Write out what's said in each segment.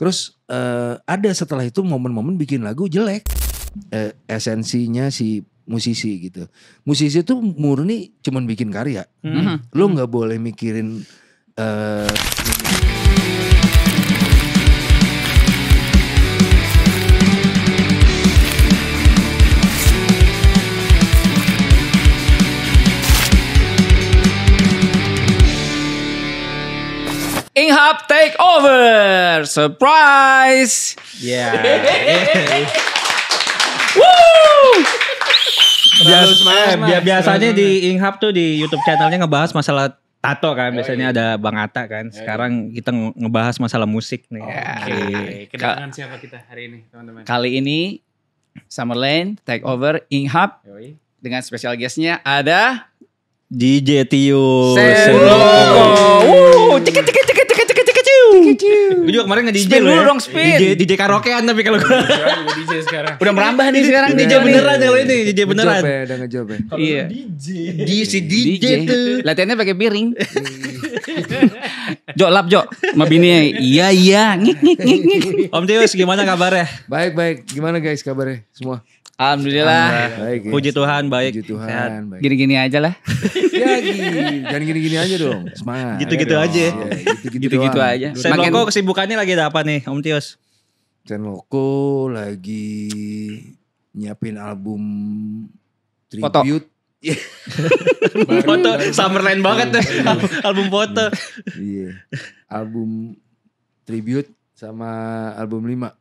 Terus ada setelah itu momen-momen bikin lagu jelek. Esensinya si musisi gitu. Musisi tuh murni cuman bikin karya. Lo nggak boleh mikirin Inghap take over, surprise. Biasanya di Inghap tuh di YouTube channelnya ngebahas masalah tato kan, biasanya ada Bang Atta kan. Sekarang kita ngebahas masalah musik nih. Kedatangan siapa kita hari ini, teman-teman? Kali ini Summerland take over Inghap dengan special guestnya ada DJ Tio Senloko. Gue juga kemarin nge-DJ Spin loh dulu ya. dong, spin. DJ karaokean tapi kalau gue Juga DJ sekarang. udah merambah nih sekarang DJ beneran kalau ini DJ beneran. udah ngejob ya. Iya. DJ tuh. Latihannya pakai piring. Jo lap Jo sama bini. Iya ngik. Om Tius gimana kabarnya? Baik. Gimana guys kabarnya semua? Alhamdulillah. Baik. Ya. Puji Tuhan baik. Puji Tuhan. Sehat. Baik. Gini-gini aja lah. Ya, jangan gini-gini aja dong. Semangat. Gitu-gitu aja. Ya, Gitu-gitu doang. aja. Senloko kesibukannya lagi ada apa nih Om Tius? Senloko lagi nyiapin album Foto. tribute. Foto Summerland banget tuh. Album foto. Iya. Album tribute sama album 5.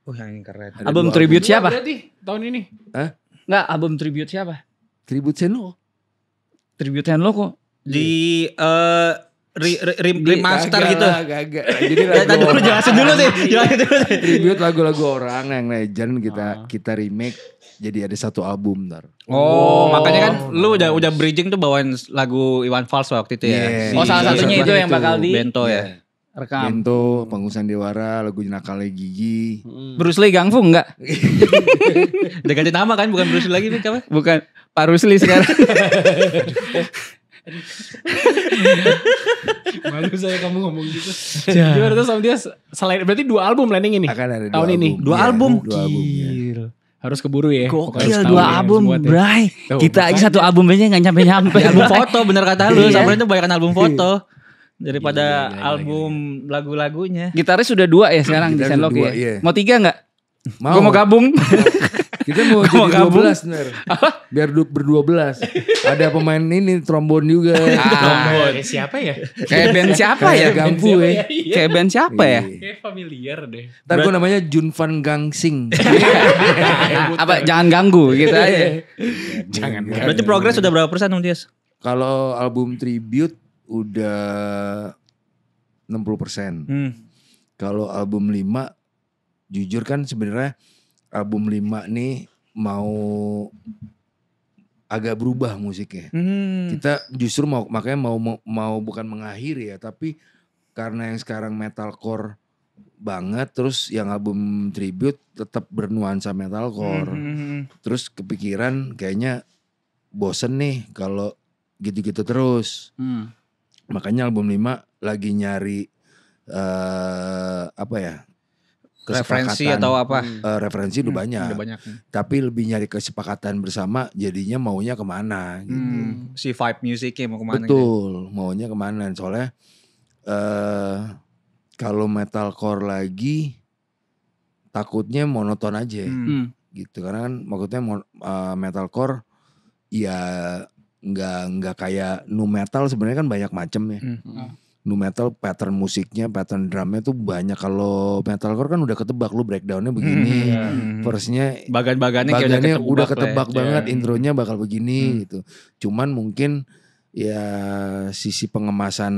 Oh yang keren. Ada Album 2 tribute siapa? Berarti tahun ini. Enggak, album tribute siapa? Tribute Senloko. Tribute Senloko. Di remaster Kagak gitu. lah, kagak. Jadi Ya, tadi dulu jelasin dulu deh. tribute lagu-lagu orang yang legend kita remake jadi ada satu album ntar. Oh, makanya kan lu udah bridging tuh bawain lagu Iwan Fals waktu itu ya. Yeah. Oh, salah satunya itu yang Itu. bakal di Bento ya. rekam. Bento, Pengusaha Dewara, lagu Nakalnya Gigi. Bruce Lee Gang Fu enggak? Udah ganti nama kan, bukan Bruce Lee lagi nih apa? Bukan Pak Rusli sekarang. Malu saya kamu ngomong gitu. Gimana tuh sama dia selain berarti 2 album landing ini. Akan ada tahun ini. 2 Iya, album. 2 album. Ya. Harus keburu ya. Gokil 2 album, Bray. Tuh, Kita aja satu album aja enggak nyampe-nyampe. Album foto bener kata lu. Iya. Sampai itu banyak album foto daripada Gila. album lagu-lagunya. Gitaris sudah 2 ya sekarang di Gitaris Senloko udah ya. 2, iya. Mau 3 enggak? Mau. Gue mau gabung. Kita mau Mau jadi gabung. 12 bener. Biar ber-12. Ada pemain ini trombon juga. Siapa ya? Kayak band siapa ya? Kayak Gangfu ya. Kayak band siapa ya? Kayak familiar deh. Ntar gue namanya Junvan Gangsing. Apa jangan ganggu gitu aja. Jangan. Berarti progres sudah berapa persen Om Tius? Kalau album tribute udah 60%. Kalau album 5 jujur kan sebenarnya album 5 nih mau agak berubah musiknya. Kita justru makanya mau bukan mengakhiri ya, tapi karena yang sekarang metalcore banget, terus yang album tribute tetap bernuansa metalcore. Terus kepikiran kayaknya bosen nih kalau gitu-gitu terus. Makanya album 5 lagi nyari apa ya? Referensi kesepakatan. atau apa? Referensi udah banyak. Udah banyak. Tapi lebih nyari kesepakatan bersama jadinya maunya kemana gitu. Si vibe musiknya mau kemana? Betul, maunya kemana. Soalnya kalau metalcore lagi takutnya monoton aja gitu. Karena kan maksudnya metalcore ya nggak kayak nu metal sebenarnya kan banyak macam ya. Nu metal pattern musiknya, pattern drumnya tuh banyak. Kalau metalcore kan udah ketebak, lu breakdownnya begini, verse-nya Bagan-bagannya kayak bagannya udah ketebak ketebak lah ya. banget, intronya bakal begini gitu. Cuman mungkin ya sisi pengemasan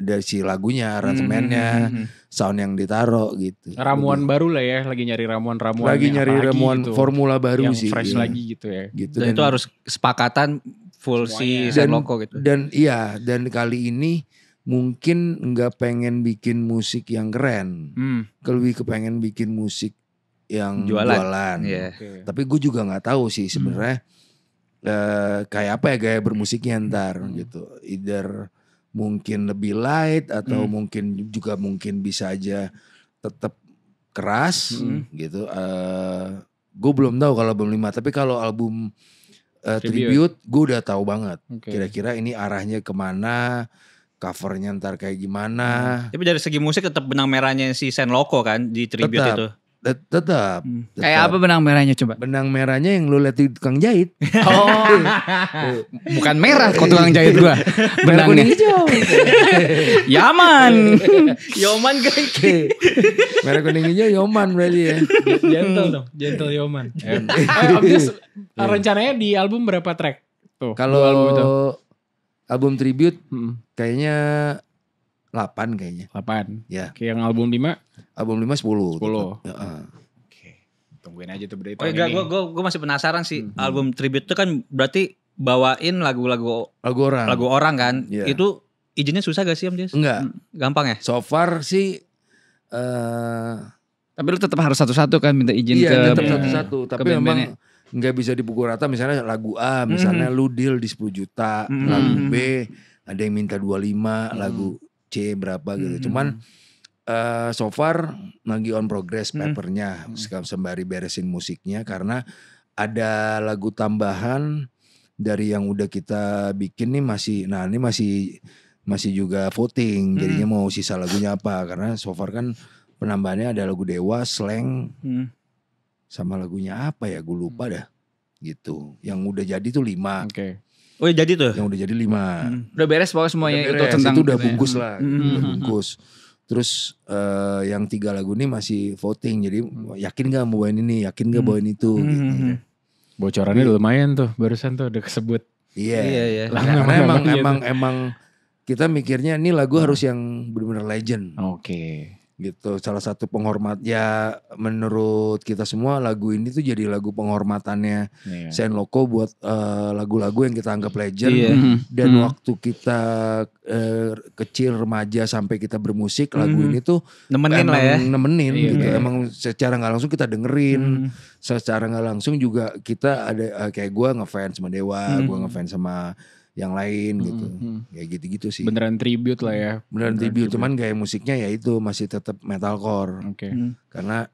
dari si lagunya, aransemennya, sound yang ditaruh gitu. Ramuan baru lah ya, lagi nyari ramuan-ramuan. Lagi yang nyari apa lagi ramuan gitu. formula baru yang sih. fresh iya. lagi gitu ya. Gitu. Dan itu harus kesepakatan full si Senloko gitu. Dan iya, dan kali ini mungkin nggak pengen bikin musik yang keren, lebih kepengen bikin musik yang jualan. Iya. Tapi gue juga nggak tahu sih sebenarnya kayak apa ya gaya bermusiknya ntar gitu. Either mungkin lebih light atau mungkin bisa aja tetap keras gitu. Gue belum tahu kalau album 5, tapi kalau album tribute gue udah tahu banget. Kira-kira ini arahnya kemana, covernya ntar kayak gimana. Tapi dari segi musik tetap benang merahnya si Sen Loco kan di tribute itu. Tetap. Kayak apa benang merahnya coba? Benang merahnya yang lu lihat di tukang jahit. Oh. Bukan merah kok tukang jahit gua. Merah kuning hijau. Yaman. Yoman guys. Merah kuning hijau Yoman berarti ya. Gentle dong, gentle Yoman. Obvious, rencananya di album berapa track? Tuh. Kalau album tribute kayaknya 8 kayaknya. 8. Ya. Kayak yang album 5? Album 5 10. 10. Oke. Tungguin aja tuh berarti. Oh enggak, gue masih penasaran sih. Album tribute itu kan berarti bawain lagu orang kan. Yeah. Itu izinnya susah gak sih Om Jess? Enggak. Gampang ya? So far sih tapi lu tetap harus satu-satu kan minta izin ke. iya, tetap satu-satu. Tapi band-bandnya. memang nggak bisa dipukul rata. Misalnya lagu A, misalnya lu deal di 10 juta. Lagu B ada yang minta 25, lagu C berapa gitu. Cuman so far lagi on progress papernya, sembari beresin musiknya karena ada lagu tambahan dari yang udah kita bikin nih masih juga voting. Jadinya mau sisa lagunya apa karena so far kan penambahannya ada lagu Dewa, Slang, sama lagunya apa ya gue lupa dah gitu. Yang udah jadi tuh 5. Oke. Oh jadi tuh? Yang udah jadi 5. Udah beres pokoknya semuanya Udah beres, itu tentang itu udah bungkus lah, udah bungkus. Terus yang 3 lagu ini masih voting, jadi yakin gak mau bawain ini, yakin gak bawain itu. Gitu. Bocorannya udah lumayan tuh, barusan tuh udah kesebut. Iya. Karena emang kita mikirnya ini lagu harus yang benar-benar legend. Oke. Gitu, salah satu penghormat ya menurut kita semua lagu ini tuh jadi lagu penghormatannya Sen Loco buat lagu-lagu yang kita anggap legend. Dan waktu kita kecil remaja sampai kita bermusik lagu ini tuh nemenin lah ya. Nemenin gitu. Emang secara nggak langsung kita dengerin, secara nggak langsung juga kita ada kayak gue ngefans sama Dewa, gue ngefans sama yang lain gitu. Kayak gitu-gitu sih. Beneran tribute lah ya. Beneran tribute, cuman gaya musiknya ya itu masih tetap metalcore. Oke. Karena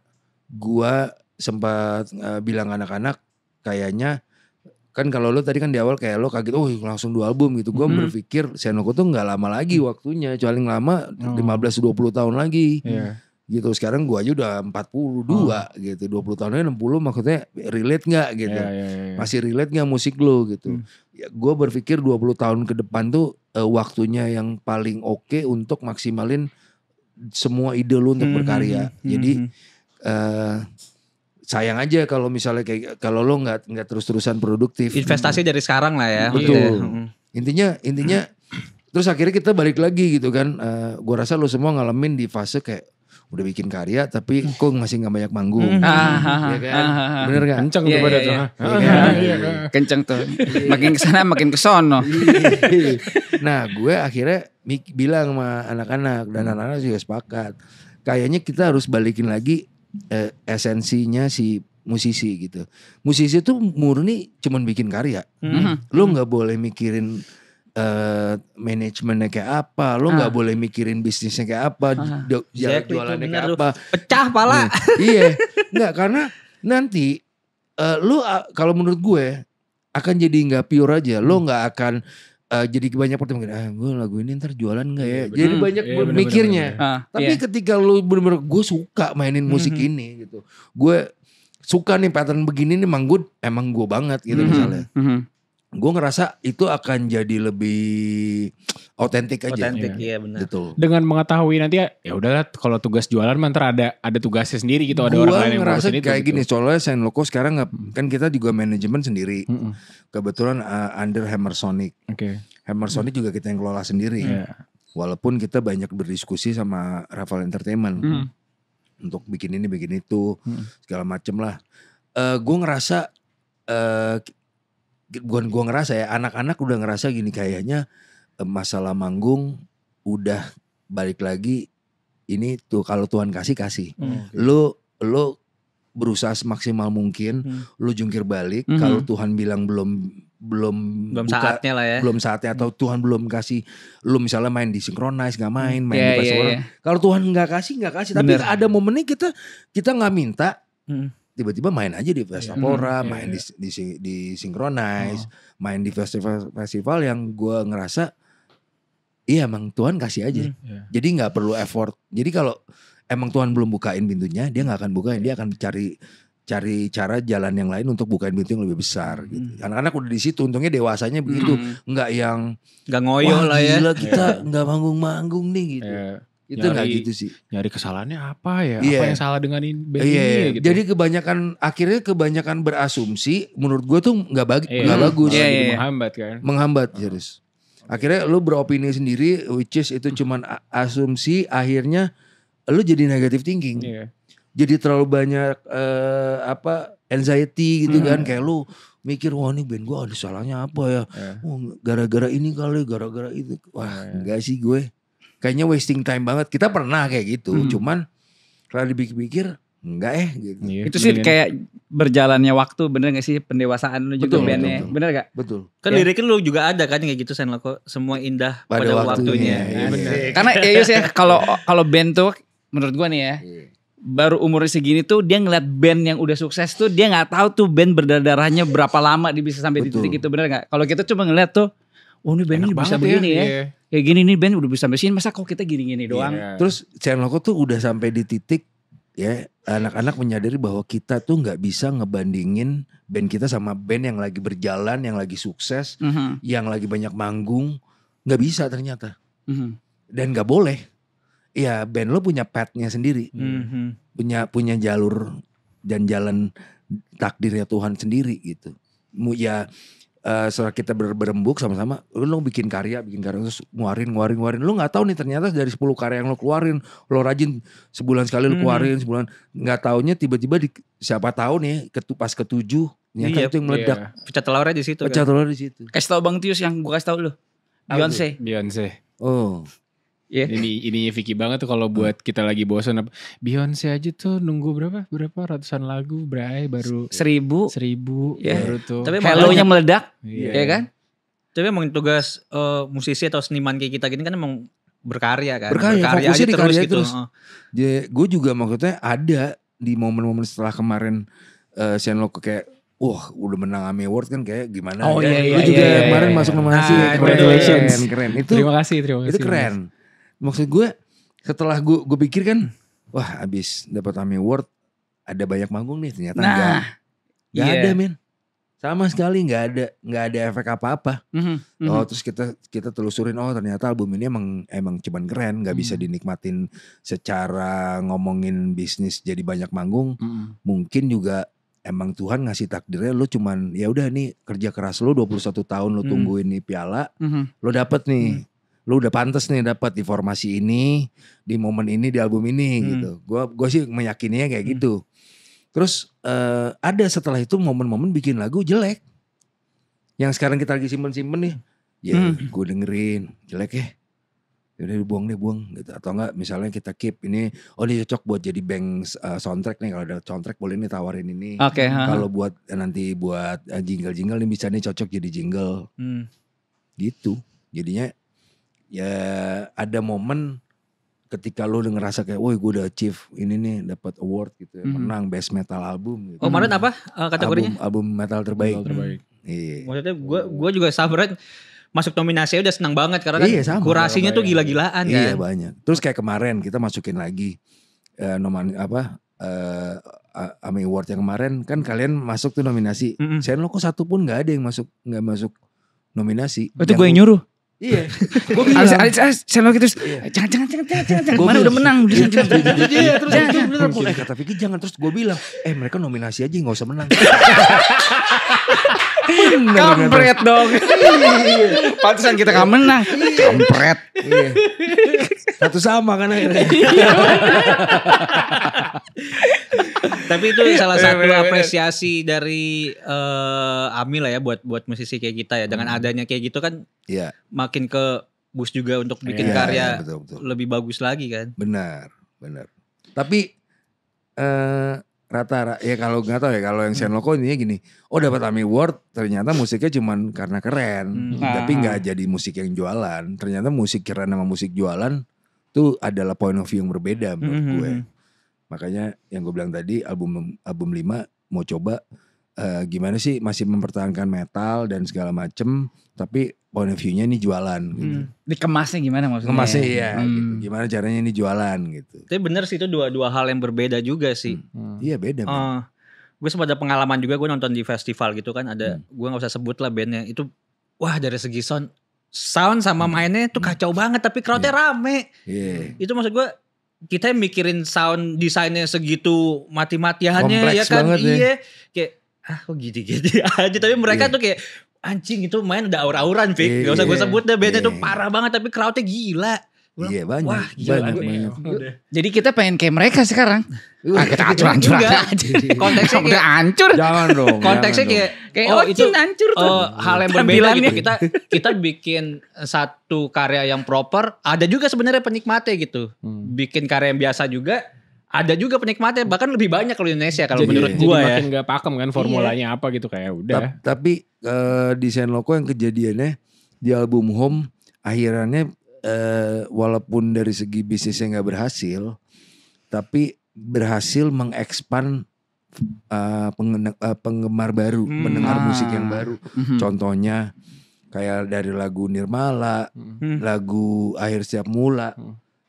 gua sempat bilang anak-anak kayaknya kan kalau lo tadi kan di awal kayak lo kaget langsung 2 album gitu. Gua berpikir Sen Loco tuh gak lama lagi waktunya, paling lama 15-20 tahun lagi. Gitu. Sekarang gua aja udah 42 gitu. 20 tahunnya 60 maksudnya relate gak gitu. Masih relate gak musik lo gitu. Ya, gue berpikir 20 tahun ke depan tuh waktunya yang paling oke untuk maksimalin semua ide lu untuk berkarya. Jadi sayang aja kalau misalnya kayak kalau lo nggak terus-terusan produktif. Investasi dari sekarang lah ya. Betul. Intinya terus akhirnya kita balik lagi gitu kan. Gue rasa lo semua ngalamin di fase kayak udah bikin karya tapi kok masih gak banyak manggung. Ya kan? Bener gak? Kenceng tuh pada tuh. Kenceng tuh. Makin kesana makin kesono. Nah gue akhirnya bilang sama anak-anak dan anak-anak juga sepakat. Kayaknya kita harus balikin lagi esensinya si musisi gitu. Musisi tuh murni cuman bikin karya. Lo gak boleh mikirin manajemennya kayak apa, lo nggak boleh mikirin bisnisnya kayak apa, jualannya kayak apa, pecah pala. Iya, nggak karena nanti lo kalau menurut gue akan jadi nggak pure aja, lo nggak akan jadi banyak pertimbangan. Gue lagu ini ntar jualan nggak ya? Jadi banyak mikirnya. Tapi ketika lo bener-bener gue suka mainin musik ini gitu, gue suka nih pattern begini nih, emang gue banget gitu misalnya. Gue ngerasa itu akan jadi lebih otentik aja. Otentik, iya benar. Betul. Dengan mengetahui nanti ya udahlah kalau tugas jualan mantar ada tugasnya sendiri gitu, ada orang lain yang ngurusin itu. Gue ngerasa kayak gitu. gini, soalnya Sen Loco sekarang kan kita juga manajemen sendiri. Kebetulan under Hammer Sonic. Hammer Sonic juga kita yang kelola sendiri. Walaupun kita banyak berdiskusi sama Raffle Entertainment untuk bikin ini, bikin itu, segala macem lah. Gue ngerasa gue ngerasa ya anak-anak udah ngerasa gini, kayaknya masalah manggung udah balik lagi ini tuh kalau Tuhan kasih. Lo berusaha semaksimal mungkin, lo jungkir balik. Kalau Tuhan bilang belum Belum saatnya lah ya. belum saatnya atau Tuhan belum kasih lu misalnya main di Synchronize nggak main di Iya, festival iya, orang. Kalau Tuhan nggak kasih tapi Bener. ada momennya kita nggak minta Hmm. tiba-tiba main aja di Festapora, Iya, main iya. di Synchronize, main di festival yang gue ngerasa iya emang Tuhan kasih aja. Iya. Jadi nggak perlu effort. Jadi kalau emang Tuhan belum bukain pintunya, dia nggak akan bukain, dia akan cari cara jalan yang lain untuk bukain pintu yang lebih besar gitu. Anak-anak udah di situ, untungnya dewasanya begitu, nggak yang Gak ngoyo wah lah ya. gila kita nggak manggung-manggung nih gitu. Iya. Itu nggak Nyari- gitu sih. Nyari kesalahannya apa ya? Iya. Apa yang salah dengan ini band Iya, ini gitu. jadi akhirnya kebanyakan berasumsi, menurut gue tuh nggak Iya. bagus, Iya, Jadi iya. menghambat kan. menghambat serius. Akhirnya lu beropini sendiri, which is itu cuman asumsi, akhirnya lu jadi negative thinking. Iya. Jadi terlalu banyak anxiety gitu kan, kayak lu mikir wah ini band gue ada salahnya apa ya, oh, gara-gara ini kali, gara-gara itu, wah enggak sih gue, kayaknya wasting time banget. Kita pernah kayak gitu, cuman kalau dipikir-pikir enggak gitu. Iya, Itu sih mendingan- kayak berjalannya waktu, bener gak sih pendewasaan lu juga Betul, bandnya, betul. bener gak? Betul. Kan Ya. liriknya lu juga ada kan kayak gitu Sen kok semua indah pada, Pada waktunya. waktunya, iya, Asik. iya. Karena ya Yus ya, kalau band tuh menurut gua nih ya, baru umur segini tuh dia ngeliat band yang udah sukses tuh dia nggak tahu tuh band berdarahnya berapa lama dia bisa sampai di Betul. titik itu, bener nggak? Kalau kita cuma ngeliat tuh, oh ini band ini Enak bisa banget begini ya, Iya. kayak gini nih band udah bisa sampai sini, masa kok kita gini-gini doang? Iya. Terus Senloko tuh udah sampai di titik ya anak-anak menyadari bahwa kita tuh nggak bisa ngebandingin band kita sama band yang lagi berjalan, yang lagi sukses, Mhm, yang lagi banyak manggung, nggak bisa ternyata. mhm. Dan nggak boleh. Ya band lo punya path-nya sendiri, Mhm. punya jalur dan jalan takdirnya Tuhan sendiri gitu. Ya setelah kita berembuk sama-sama, lo bikin karya terus ngeluarin. Lo nggak tahu nih ternyata dari 10 karya yang lo keluarin, lo rajin sebulan sekali lo keluarin, sebulan nggak taunya tiba-tiba siapa tahu nih pas ketujuh, ternyata Iya, itu yang meledak. Pecah telurnya di situ Pecah kan. telur di situ. Kasih tau Bang Tius yang gue kasih tau lu, Beyonce. Beyonce. Oh, Iya. Ini Vicky banget tuh kalau buat kita lagi bosan. Beyonce aja tuh nunggu berapa ratusan lagu baru 1000. 1000 Iya. baru tuh. Tapi Hello-nya meledak, Iya. ya kan? Tapi emang tugas musisi atau seniman kayak kita gini kan emang berkarya kan. Berkarya, fokusnya di karya gitu. terus. Gue juga maksudnya ada di momen-momen setelah kemarin Senloko kayak wah udah menang AMI Award kan kayak gimana Oh, ya. iya, Gue juga iya, iya, kemarin iya. masuk nominasi. Ah, congratulations. Keren. Itu Terima kasih. itu keren. Maksud gue setelah gue pikir kan wah abis dapat AMI Award ada banyak manggung nih, ternyata enggak. Nah, Enggak iya. ada men. Sama sekali enggak ada efek apa-apa. Mhm, mhm. Oh terus kita telusurin, oh ternyata album ini emang cuman keren, nggak bisa dinikmatin secara ngomongin bisnis jadi banyak manggung. Mungkin juga emang Tuhan ngasih takdirnya lu cuman ya udah nih kerja keras lu 21 tahun lu tungguin nih piala, Mhm. lu dapet nih. Lu udah pantas nih dapat di formasi ini, di momen ini, di album ini gitu. Gua sih meyakininya kayak gitu. Terus ada setelah itu momen-momen bikin lagu jelek. Yang sekarang kita lagi simpen-simpen nih. Ya gue dengerin jelek ya. Udah buang gitu. Atau enggak misalnya kita keep ini, oh ini cocok buat jadi bank soundtrack nih. Kalau ada soundtrack boleh nih tawarin ini. Oke, Kalau buat nanti buat jingle-jingle nih bisa nih cocok jadi jingle. Gitu. Jadinya ya ada momen ketika lu udah ngerasa kayak, woi gue udah achieve ini nih dapat award gitu ya, menang best metal album gitu. Oh kemarin apa kategorinya? Album metal terbaik. Iya. Maksudnya gue juga sahabat masuk nominasi udah senang banget karena kan Iya, sama. kurasinya tuh gila-gilaan kan. Iya banyak. Terus kayak kemarin kita masukin lagi AMI Award yang kemarin kan kalian masuk tuh nominasi. Senloko satu pun nggak ada yang nggak masuk nominasi. Itu gue yang nyuruh. Iya. Gue bilang. Senloko terus jangan. Kemana udah menang. Iya terus kata Vicky jangan, terus gue bilang mereka nominasi aja nggak usah menang. Kampret dong. Pantesan kita gak menang. Kampret. Iya. Satu sama kan akhirnya. Tapi itu salah satu apresiasi dari Ami lah ya buat musisi kayak kita ya. Dengan adanya kayak gitu kan Iya. makin ke boost juga untuk bikin Iya, karya iya, betul. lebih bagus lagi kan. Benar. Tapi ya kalau nggak tahu ya kalau yang Senloko intinya gini, dapat AMI Award ternyata musiknya cuman karena keren, tapi nggak jadi musik yang jualan. Ternyata musik keren sama musik jualan tuh adalah point of view yang berbeda menurut gue. Makanya yang gue bilang tadi album 5 mau coba gimana sih masih mempertahankan metal dan segala macem, tapi point of view-nya ini jualan gitu. Dikemasnya gimana maksudnya? Ngemasnya gitu. Gimana caranya ini jualan gitu. Tapi bener sih itu dua hal yang berbeda juga sih. Iya beda. Gue sempat ada pengalaman juga, gue nonton di festival gitu kan, ada gue nggak usah sebut lah bandnya itu, wah dari segi sound sama mainnya tuh kacau banget, tapi crowdnya rame. Itu maksud gue, kita mikirin sound desainnya segitu mati-matiannya ya kan, kayak kok gini-gini aja, tapi mereka tuh kayak anjing itu main udah aur-auran Fik, gak usah gue sebut deh, bandnya tuh parah banget tapi crowdnya gila. Iya banyak. Wah gila. Jadi kita pengen kayak mereka sekarang. Kita hancur-hancur aja. Konteksnya udah hancur. Jangan dong. Konteksnya kayak itu hancur tuh. Hal yang berbeda gitu. Kita bikin satu karya yang proper, ada juga sebenarnya penikmatnya gitu. Bikin karya yang biasa juga, ada juga penikmatnya, bahkan lebih banyak kalau di Indonesia kalau menurut gua ya. Makin gak paham kan formulanya apa gitu, kayak udah. Tapi di Senloko yang kejadiannya di album Home akhirnya walaupun dari segi bisnisnya nggak berhasil, tapi berhasil mengekspan penggemar baru, pendengar musik yang baru. Contohnya kayak dari lagu Nirmala, lagu Akhir Setiap Mula,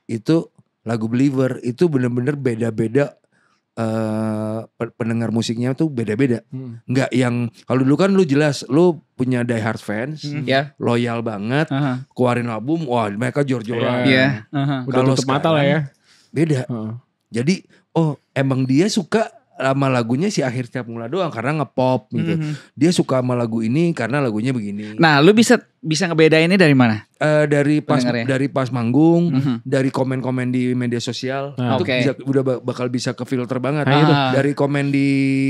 itu lagu Believer itu benar-benar beda-beda. Pendengar musiknya tuh beda-beda. Nggak yang kalau dulu kan lu jelas lu punya die hard fans, loyal banget, keluarin album, wah mereka jor-joran. Udah tutup mata lah ya. Beda. Jadi emang dia suka sama lagunya si Akhir Setiap Mula doang karena ngepop gitu. Dia suka sama lagu ini karena lagunya begini. Nah, lu bisa ngebedainnya dari mana? Dari pas manggung, dari komen-komen di media sosial, itu udah bakal bisa ke filter banget. Dari komen di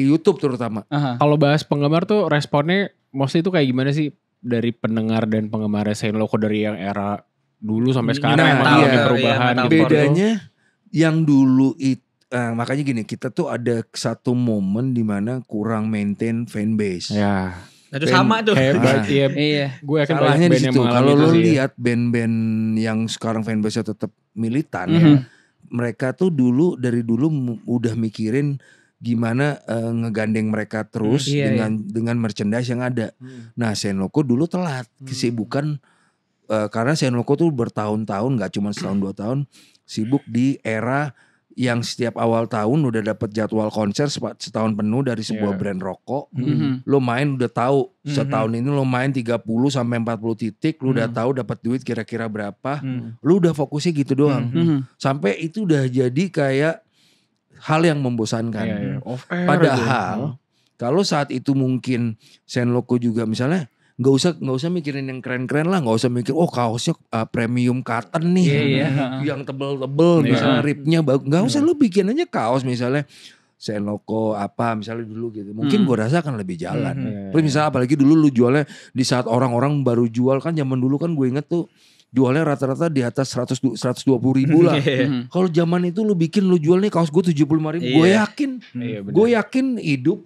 YouTube terutama. Kalau bahas penggemar tuh responnya mostly itu kayak gimana sih dari pendengar dan penggemar Senloko dari yang era dulu sampai sekarang? Emang perubahan. Bedanya yang dulu itu. Makanya gini, kita tuh ada satu momen di mana kurang maintain fanbase. Ya. Itu sama tuh. Iya. Gue yakin salahnya di situ. Kalau lo sih, lihat band-band yang sekarang fanbase-nya tetap militan, mereka tuh dari dulu udah mikirin gimana ngegandeng mereka terus dengan merchandise yang ada. Nah, Senloko dulu telat, kesibukan karena Senloko tuh bertahun-tahun, nggak cuma setahun 2 tahun, sibuk di era yang setiap awal tahun udah dapat jadwal konser setahun penuh dari sebuah brand rokok. Lo main udah tahu setahun ini lo main 30 sampai 40 titik, lo udah tahu dapat duit kira-kira berapa. Lo udah fokusnya gitu doang. Sampai itu udah jadi kayak hal yang membosankan. Padahal kalau saat itu mungkin Senloko juga misalnya nggak usah mikirin yang keren-keren lah, nggak usah mikir kaosnya premium cotton nih, yang tebel-tebel, misalnya ripnya bagus, nggak usah, lu bikin aja kaos misalnya Senloko apa misalnya dulu gitu, mungkin gue rasa akan lebih jalan. Terus misalnya apalagi dulu lu jualnya di saat orang-orang baru jual kan, zaman dulu kan gue inget tuh jualnya rata-rata di atas 120 ribu lah. Kalau zaman itu lu bikin lu jual nih kaos gue 75 ribu, gue yakin hidup.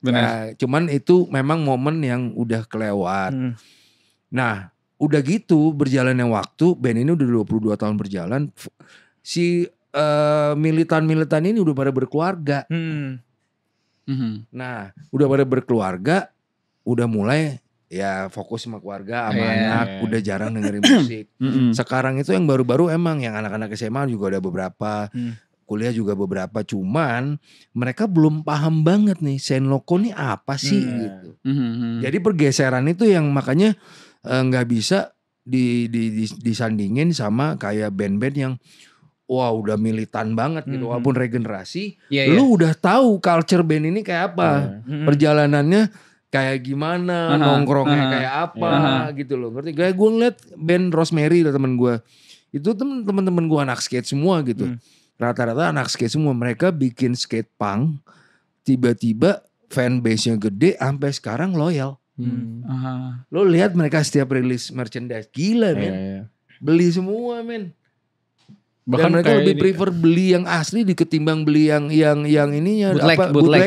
Nah, cuman itu memang momen yang udah kelewat. Nah, udah gitu berjalannya waktu, band ini udah 22 tahun berjalan. Si militan-militan ini udah pada berkeluarga. Nah, udah pada berkeluarga, udah mulai ya fokus sama keluarga, sama anak, udah jarang dengerin musik. Sekarang itu yang baru-baru emang yang anak-anak SMA juga ada beberapa. Kuliah juga beberapa, cuman mereka belum paham banget nih Senloko nih apa sih gitu. Jadi pergeseran itu yang makanya nggak bisa disandingin sama kayak band-band yang udah militan banget gitu, walaupun regenerasi. Lu udah tahu culture band ini kayak apa, perjalanannya kayak gimana, nongkrongnya kayak apa gitu loh, ngerti? Kayak gue ngeliat band Rosemary lah temen gue, itu temen-temen gue anak skate semua gitu. Rata-rata anak skate semua, mereka bikin skate punk, tiba-tiba fanbase-nya gede, sampai sekarang loyal. Lo lihat mereka setiap rilis merchandise, gila men, beli semua men. Dan mereka lebih prefer beli yang asli ketimbang beli yang ininya bootleg.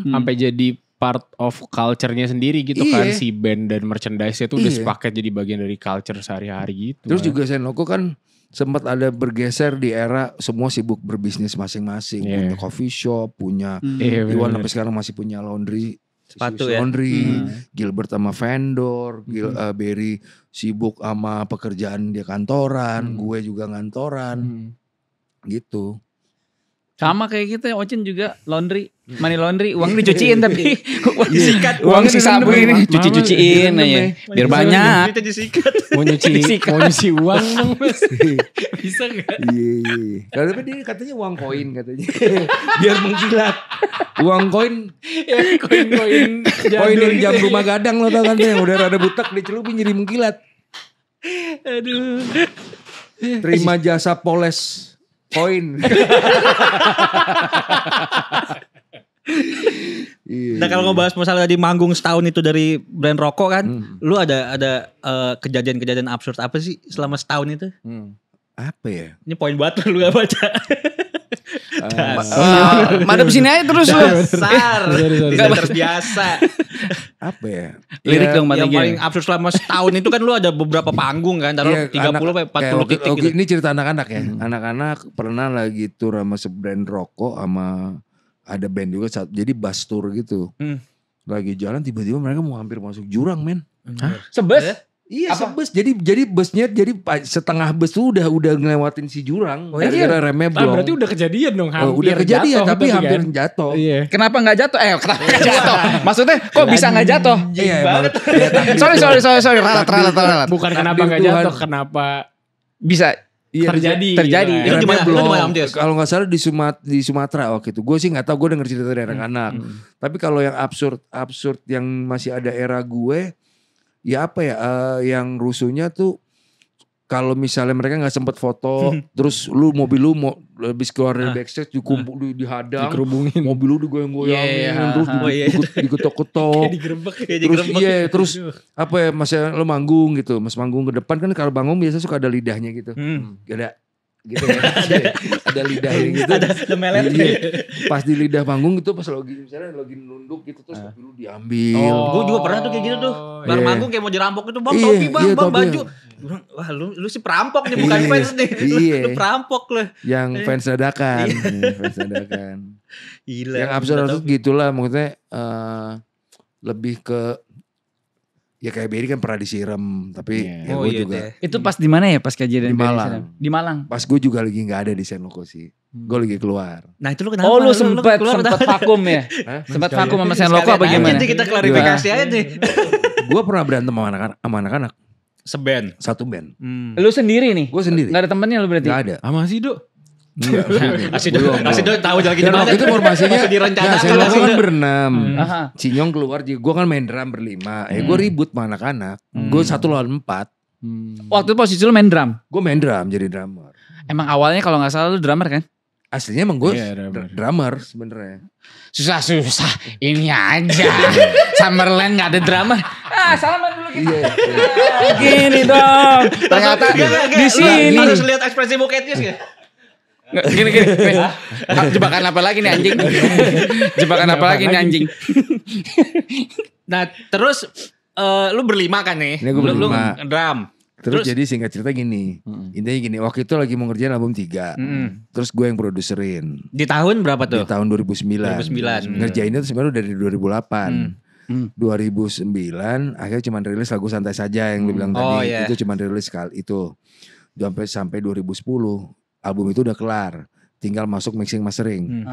Sampai jadi part of culture-nya sendiri gitu kan, si band dan merchandise-nya tuh udah sepaket jadi bagian dari culture sehari-hari gitu. Terus juga Senloko kan sempat ada bergeser di era semua sibuk berbisnis masing-masing, punya coffee shop, punya Iwan sampai sekarang masih punya laundry, sepatu laundry, Gilbert sama vendor, Berry sibuk sama pekerjaan dia kantoran, gue juga ngantoran, gitu. Sama kayak kita, Ocin juga laundry, money laundry, uang dicuciin tapi uang disikat, uang Uangnya si sabu ini cuci-cuciin aja, biar banyak. Kita disikat. Mau nyuci uang dong Mas. Bisa gak? Iya. Karena dia katanya uang koin katanya. Biar mengkilat. Uang koin. Koin-koin Koin yang jam rumah gadang lo tau kan, yang udah rada butek dicelupin jadi mengkilat. Aduh. Terima jasa poles koin. Nah kalau ngebahas masalah di manggung setahun itu dari brand rokok kan, lu ada kejadian-kejadian absurd apa sih selama setahun itu? Apa ya? Ini poin buat lu gak baca. Madep sini aja terus lu. Dasar. Tidak terbiasa. Apa ya? Lirik dong Yang matanya. paling absurd selama setahun itu kan lu ada beberapa panggung kan, taruh 30-40 titik gitu. Ini cerita anak-anak ya. Anak-anak pernah lagi tour sama sebrand rokok sama ada band juga, jadi bus tour gitu. Lagi jalan tiba-tiba mereka mau hampir masuk jurang, men. Sebes? Iya, sebes. Jadi busnya setengah bus tuh udah ngelewatin si jurang. Kira remnya belum. Berarti udah kejadian dong, hampir udah kejadian jatuh, tapi hampir kan? jatuh. Iya. Kenapa nggak jatuh? Kenapa nggak jatuh? Maksudnya kok bisa nggak jatuh? Iya, banget. Sorry. Ralat. Bukan kenapa nggak jatuh, kenapa Bisa terjadi. Itu di mana Om Jess? Kalau nggak salah di Sumatera waktu itu. Gue sih nggak tahu, gue denger cerita dari anak-anak. Tapi kalau yang absurd yang masih ada era gue, ya apa ya? Yang rusuhnya tuh kalau misalnya mereka nggak sempet foto, terus mobil lu mau habis keluar dari backstage dikumpul dihadang, dikerubungin, mobil lu digoyang-goyangin, terus diketok-ketok, terus apa ya, masa lo manggung gitu, mas manggung ke depan kan, kalau manggung biasa suka ada lidahnya gitu, ada gitu ya, ada lidahnya gitu, ada melet. Pas di lidah panggung itu pas misalnya lagi nunduk gitu, terus mobil lu diambil. Gue juga pernah tuh kayak gitu tuh. Bar manggung kayak mau dirampok itu, bang topi bang baju. Wah lu sih perampok nih, bukan fans nih. Lu perampok lah. Yang fans dadakan. Fans dadakan. Gila. Yang absurd gitulah, maksudnya lebih ke ya kayak Berry kan pernah disiram, tapi ya gue juga. Itu pas di mana ya pas kejadian di Malang? Di Malang. Pas gue juga lagi nggak ada di Senloko sih. Gue lagi keluar. Nah itu lu kenapa? Oh lu sempet vakum ya? Sempet vakum sama Senloko apa gimana? Nanti kita klarifikasi aja nih. Gue pernah berantem sama anak-anak. Seband. Satu band. Lu sendiri nih? Gue sendiri. Gak ada temennya lu berarti? Gak ada. Sama Sido. Asido tahu lagi di mana. Itu formasinya. direncanakan. Senloko kan berenam. Cinyong keluar, gue kan main drum berlima. Gue ribut sama anak-anak. Gue 1 lawan 4. Waktu itu posisi lu main drum? Gue main drum, jadi drummer. Emang awalnya kalau gak salah lu drummer kan? Aslinya emang gue drummer sebenarnya. Susah ini aja. Summerland gak ada drummer. Salaman dulu kita. Gini dong. Ternyata di sini harus lihat ekspresi buketnya sih. Gini. Jebakan apa lagi nih anjing? Jebakan apa lagi nih anjing? Nah terus lu berlima kan nih? Ini gue berlima. Lu drum. Terus jadi singkat cerita gini. Intinya gini, waktu itu lagi mau ngerjain album 3. Terus gue yang produserin. Di tahun berapa tuh? Di tahun 2009. Ngerjainnya tuh sebenarnya dari 2008. 2009 akhirnya cuma rilis lagu Santai Saja yang lu bilang tadi. Itu cuma rilis sekali itu. Sampai 2010 album itu udah kelar. Tinggal masuk mixing mastering.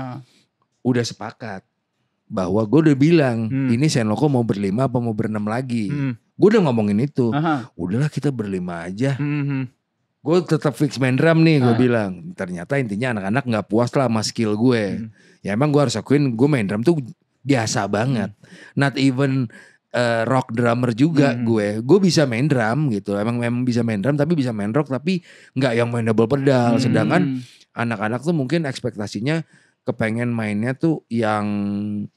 Udah sepakat bahwa gue udah bilang ini Senloko mau berlima apa mau berenam lagi. Gue udah ngomongin itu. Udahlah kita berlima aja. Gue tetap fix main drum nih, gue bilang. Ternyata intinya anak-anak gak puas lah sama skill gue. Ya emang gue harus akuin gue main drum tuh biasa banget. Not even rock drummer juga gue. Gue bisa main drum gitu. Memang bisa main drum tapi bisa main rock. Tapi gak yang main double pedal. Sedangkan anak-anak tuh mungkin ekspektasinya kepengen mainnya tuh yang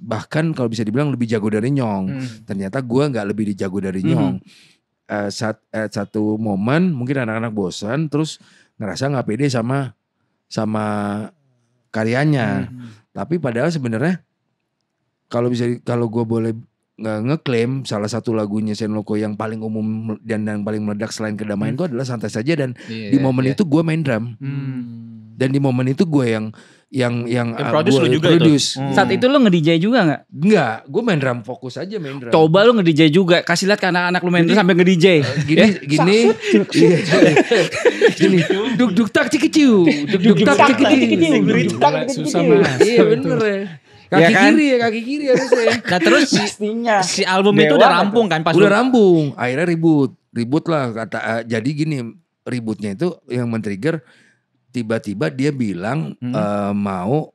bahkan kalau bisa dibilang lebih jago dari Nyong. Ternyata gue gak lebih dijago dari Nyong. Satu momen mungkin anak-anak bosan, terus ngerasa nggak pede sama karyanya. Tapi padahal sebenarnya kalau gue boleh ngeklaim salah satu lagunya Senloko yang paling umum dan yang paling meledak selain Kedamaian itu adalah Santai Saja, dan di momen itu gue main drum. Dan di momen itu gue yang produce lu juga produce. itu. Saat itu lu nge-DJ juga gak? Enggak, gue main drum, fokus aja main drum. Coba lu nge-DJ juga, kasih lihat ke anak-anak lu main drum sampai nge-DJ. Gini, duk duk tak cikiciu, duk duk tak cikiciu. Susah mas. Iya bener ya. Kaki kiri harusnya. Nah terus si album itu udah rampung kan pas udah rampung. Akhirnya ribut lah kata. Jadi gini, ributnya itu yang men-trigger tiba-tiba dia bilang mau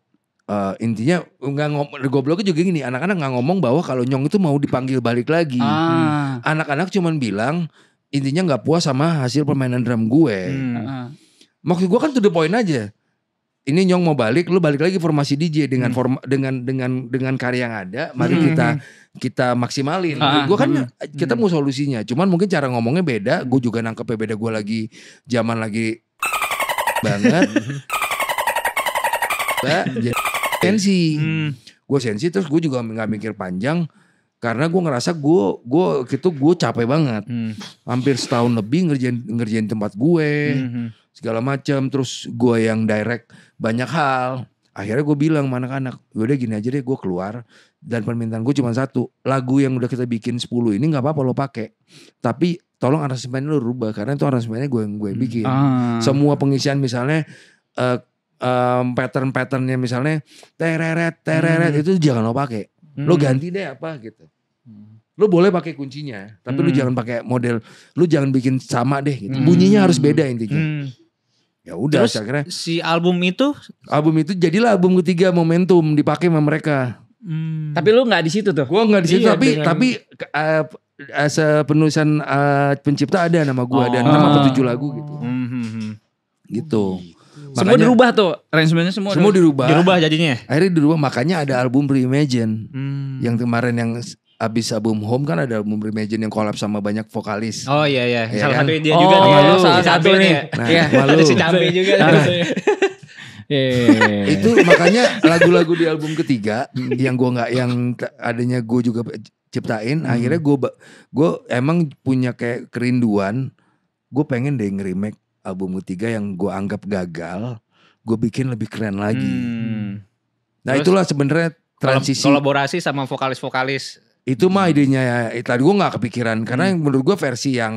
intinya nggak ngomong, gobloknya juga gini, anak-anak nggak ngomong bahwa kalau Nyong itu mau dipanggil balik lagi. Anak-anak cuman bilang intinya nggak puas sama hasil permainan drum gue. Maksud gue kan to the point aja. Ini Nyong mau balik, lu balik lagi formasi DJ dengan dengan karya yang ada. Mari kita maksimalin. Gue kan kita mau solusinya. Cuman mungkin cara ngomongnya beda. Gue juga nangkepnya beda. Gue lagi zaman lagi banget. Jadi sensi. Gue sensi, terus gue juga nggak mikir panjang. Karena gue ngerasa gue capek banget. Hampir setahun lebih ngerjain tempat gue. Segala macam, terus gue yang direct banyak hal. Akhirnya gue bilang sama anak-anak, udah gini aja deh, gue keluar dan permintaan gue cuma satu, lagu yang udah kita bikin 10 ini nggak apa-apa lo pakai, tapi tolong aransemennya lo rubah karena itu aransemennya gue bikin. Semua pengisian misalnya pattern-patternnya misalnya tereret itu jangan lo pakai, lo ganti deh apa gitu. Lo boleh pakai kuncinya, tapi lo jangan pakai model, lo jangan bikin sama deh gitu. Bunyinya harus beda intinya. Ya udah, akhirnya si album itu jadilah album ketiga, Momentum, dipakai sama mereka. Tapi lu nggak di situ tuh? Gue nggak di situ, tapi penulisan pencipta ada nama gue dan nama 7 lagu gitu. Gitu. Semua dirubah tuh, arrangementnya semua dirubah jadinya. Akhirnya dirubah, makanya ada album Reimagine. Yang kemarin yang abis album Home kan ada album Reimagine yang collab sama banyak vokalis. Oh iya. Ya Salah kan? satu dia juga nih. Salah satu nih. Nah, Ada si Cabe juga. Itu makanya lagu-lagu di album ketiga yang gue nggak, yang adanya gue juga ciptain. Akhirnya gue emang punya kayak kerinduan. Gue pengen deh nge-remake album ketiga yang gue anggap gagal. Gue bikin lebih keren lagi. Nah terus, itulah sebenarnya transisi. Kolaborasi sama vokalis-vokalis. Itu mah idenya ya. Tadi gue nggak kepikiran karena menurut gue versi yang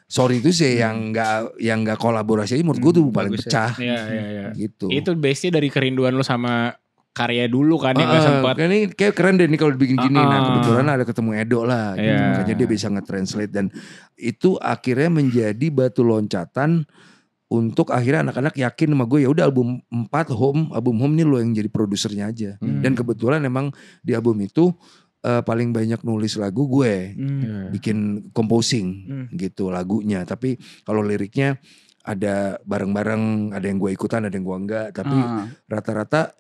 sorry itu sih yang nggak kolaborasi menurut gue tuh paling pecah. Iya. Gitu. Itu base-nya dari kerinduan lo sama karya dulu kan yang gak sempat. Ini kayak keren deh nih kalau dibikin gini. Nah kebetulan ada ketemu Edo lah. Gitu. Makanya dia bisa nge-translate dan itu akhirnya menjadi batu loncatan untuk akhirnya anak-anak yakin sama gue, ya udah album 4 album Home nih lo yang jadi produsernya aja. Dan kebetulan emang di album itu paling banyak nulis lagu gue, bikin composing gitu lagunya. Tapi kalau liriknya ada bareng-bareng, ada yang gue ikutan, ada yang gue enggak. Tapi rata-rata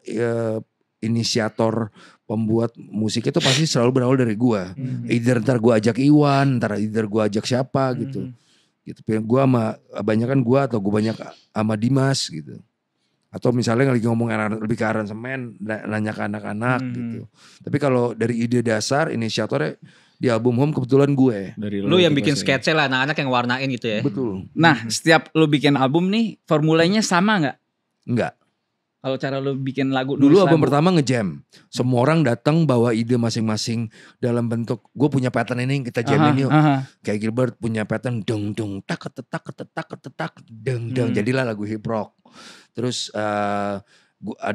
inisiator pembuat musik itu pasti selalu berawal dari gue. Either ntar gue ajak Iwan, either gue ajak siapa gitu. Gitu. Gue sama banyak kan gue atau gue banyak sama Dimas gitu. Atau misalnya lagi ngomong lebih ke aransemen, nanya ke anak-anak gitu. Tapi kalau dari ide dasar, inisiatornya di album Home kebetulan gue. Lu yang bikin sketsa lah, anak-anak yang warnain gitu ya. Betul. Nah setiap lu bikin album nih, formulanya sama gak? Enggak. Kalau cara lu bikin lagu, dulu album pertama ngejam, semua orang datang bawa ide masing-masing dalam bentuk gue punya pattern ini kita jamin yuk. Kayak Gilbert punya pattern deng deng tak ketetak deng deng, jadilah lagu hip rock. Terus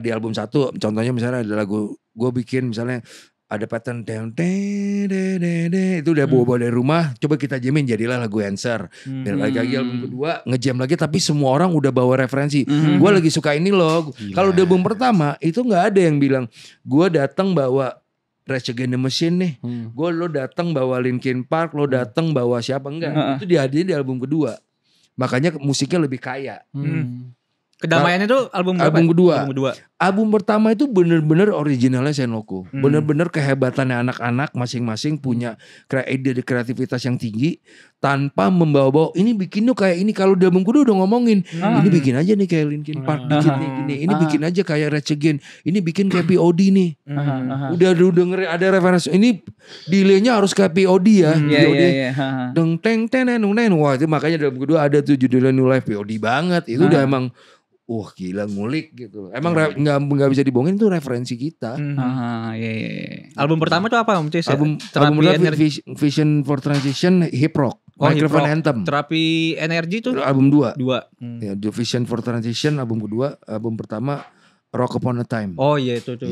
di album 1 contohnya misalnya ada lagu gue bikin misalnya ada pattern deng itu udah bawa dari rumah, coba kita jamin jadilah lagu Answer. Dan lagi album kedua ngejam lagi tapi semua orang udah bawa referensi. Gue lagi suka ini loh. Kalau di album pertama itu nggak ada yang bilang gue datang bawa Rage Against the Machine nih. Lo datang bawa Linkin Park, lo datang bawa siapa enggak. Itu dihadirin di album kedua. Makanya musiknya lebih kaya. Kedamaian itu album kedua. Album pertama itu bener-bener originalnya Senloko. Bener-bener kehebatannya anak-anak masing-masing punya ide kreativitas yang tinggi. tanpa membawa-bawa ini bikin tuh kayak ini. Kalau di album kedua udah ngomongin ini bikin aja nih kayak Linkin Park dikit nih gini. Ini bikin aja kayak Rage Against. Ini bikin kayak POD nih. Udah denger ada referensi. Ini delay-nya harus kayak POD ya. POD. Deng teng tenen neng. Wah itu makanya di album kedua ada tuh judulnya New Life POD banget. Itu udah emang wah gila ngulik gitu. Emang nggak bisa dibohongin itu referensi kita. Album pertama tuh apa Om Cis? Album pertama Vision for Transition Hip Rock. Microphone Anthem. Terapi Energi tuh album 2. Ya, Vision for Transition album kedua. Album pertama Rock Upon a Time. Oh iya itu tuh.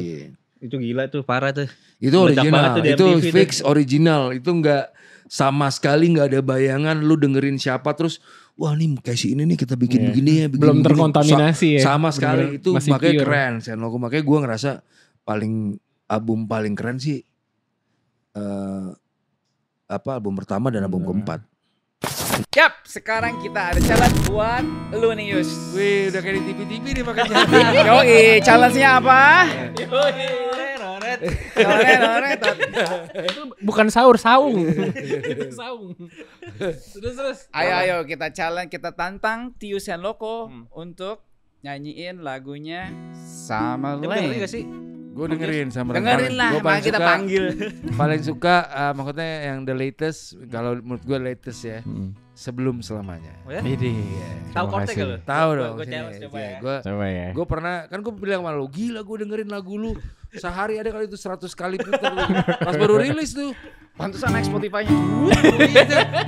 Itu gila tuh parah tuh. Itu original. Itu fix original. Itu nggak sama sekali nggak ada bayangan lu dengerin siapa terus wah nih kayak si ini nih kita bikin begini ya. Belum terkontaminasi ya. Sama sekali itu makanya pure. keren. Makanya gue ngerasa album paling keren sih album pertama dan album keempat. Yap, sekarang kita ada challenge buat lu nih Yus. Wih udah kayak di TV-TV nih makanya. Yoi, challenge-nya apa? Itu bukan saung. Saung. Terus. Ayo kita challenge, kita tantang Tius and Loco untuk nyanyiin lagunya sama Lane. Gak sih? Gue dengerin sama dengerin lah, makanya kita panggil. Paling suka maksudnya yang the latest, kalau menurut gue latest ya. Sebelum selamanya. Oh ya? Tahu chordnya gak lu? Tahu dong. Gue challenge coba ya. Coba ya. Gue pernah, kan gue bilang sama lu, gila gue dengerin lagu lu sehari ada kali itu 100 kali putar lu. Pas baru rilis tuh. Pantesan naik Spotify-nya.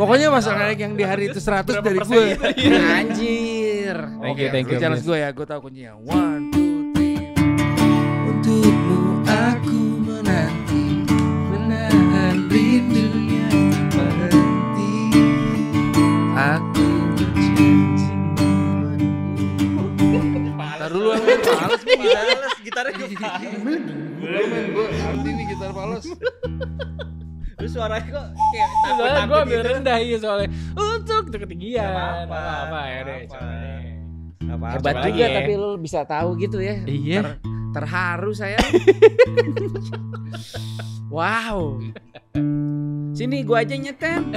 Pokoknya masalah yang di hari itu 100 dari gue. Anjir. Thank you. Challenge gue ya, gue tahu kuncinya. 1, 2, 3. Untukmu aku menanti, menahan rindunya berhenti. Aku berjanji. Tar dulu aku males gitarnya gue gue arti nih gitar males. Lu suaranya kok kayak Soalnya gue ambil gitu. rendah ya soalnya. Untuk itu ketinggian. Apa ya deh. Hebat juga tapi lu bisa tahu gitu ya. Iya. Terharu saya. Wow. Sini gua aja nyetem.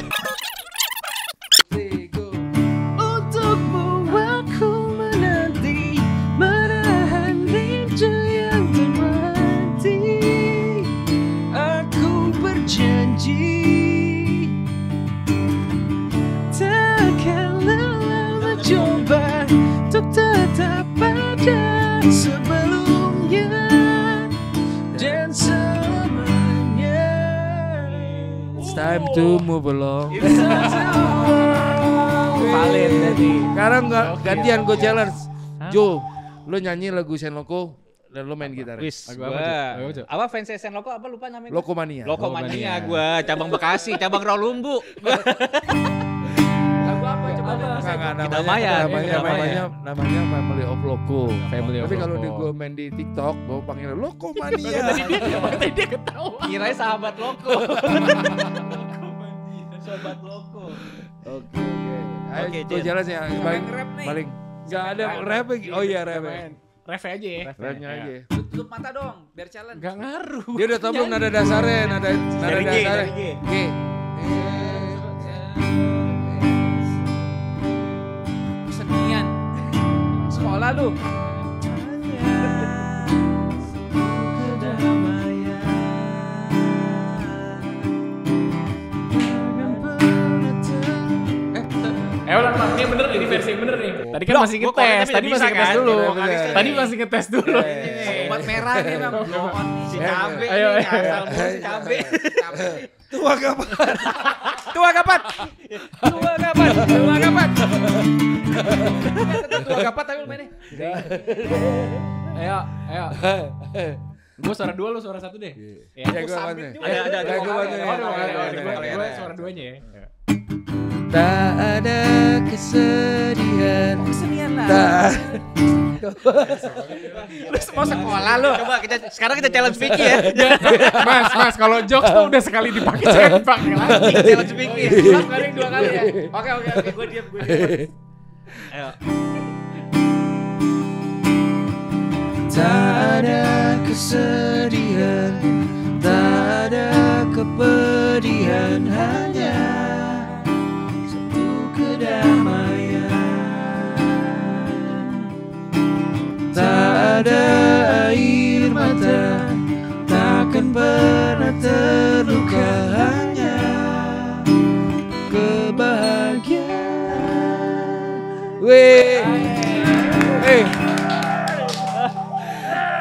Untukmu aku menanti, menahan rindu yang termati. Aku berjanji takkan lelah mencoba untuk tetap ada sebelumnya dan selamanya. It's time to move along. Valid tadi. Sekarang gantian gue challenge. Jo, lo nyanyi lagu Senloko dan lo main gitar. Apa fans Sen Loko apa lupa namanya? Lokomania. Lokomania gue, cabang Bekasi, cabang Rawalumbu. Lagu apa coba? Namanya Family of Loco. Family of Tapi kalau Loco. gue main di TikTok, gue panggil Lokomania. Tadi dia ketawa. Kirain sahabat Loko. Sobat Loko. Oke. Ayo Oke, gue Jen. challenge ya. Rap nih. Paling nggak ada rap. Oh iya rap. Ref aja ya. Rapnya aja. Tutup mata dong, biar challenge. Gak ngaruh. Dia udah tau belum nada dasarnya, nada Dari G, dasarnya. dari G. G. Kesenian. Sekolah lu. Ulang ini bener nih, ini versi yang bener nih. Tadi kan Loh, masih gua ngetes, koreknya tadi bisa masih ngetes kan? dulu. Vokalisnya Tadi nih. masih ngetes dulu. Obat merah nih bang. Blow on nih. Si cabe Ayo, nih, ayo. asal mulu si cabe. Tua kapan? Tua kapan? Tua kapan? Tua kapan? Tua kapan tapi lu mainnya. Ayo. Gue suara 2, lu suara 1 deh. Ya gue bantu. Ada Gue bantu. Gue suara 2-nya ya. Tak ada kesedihan. Kesenian lah. Tak. Lu mau sekolah lu. Coba sekarang kita challenge Vicky ya. Mas, kalau jokes tuh udah sekali dipakai, jangan dipakai lagi. Challenge Vicky. Ulang kali 2 kali ya. Oke. Gue diam. Ayo. Tak ada kesedihan, tak ada kepedihan, hanya ada air mata, takkan pernah terluka, hanya kebahagiaan. Weh.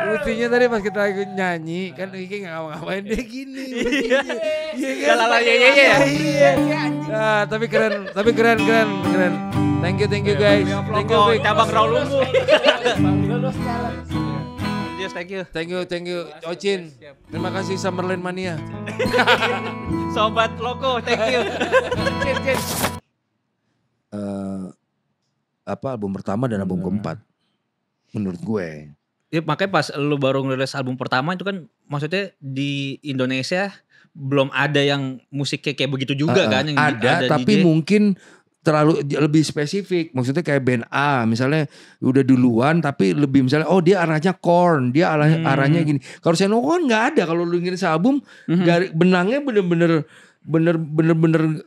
Lucunya tadi pas kita lagi nyanyi kan Iki nggak ngapain dia gini. Iya kan? Iya. Nah, tapi keren. Thank you guys. Thank you Vic. Cabang Rawalumbu. Yes, thank you. Ocin. Terima kasih Summerland Mania. Sobat Loko, thank you. Album pertama dan album keempat menurut gue. Ya, makanya pas lu baru ngerilis album pertama itu kan maksudnya di Indonesia belum ada yang musiknya kayak begitu juga kan. Yang ada tapi DJ. Mungkin terlalu lebih spesifik. Maksudnya kayak band A misalnya udah duluan tapi lebih misalnya dia arahnya Korn, dia arahnya gini. Kalau Senoko kan gak ada. Kalau lu ngirim sealbum benangnya bener-bener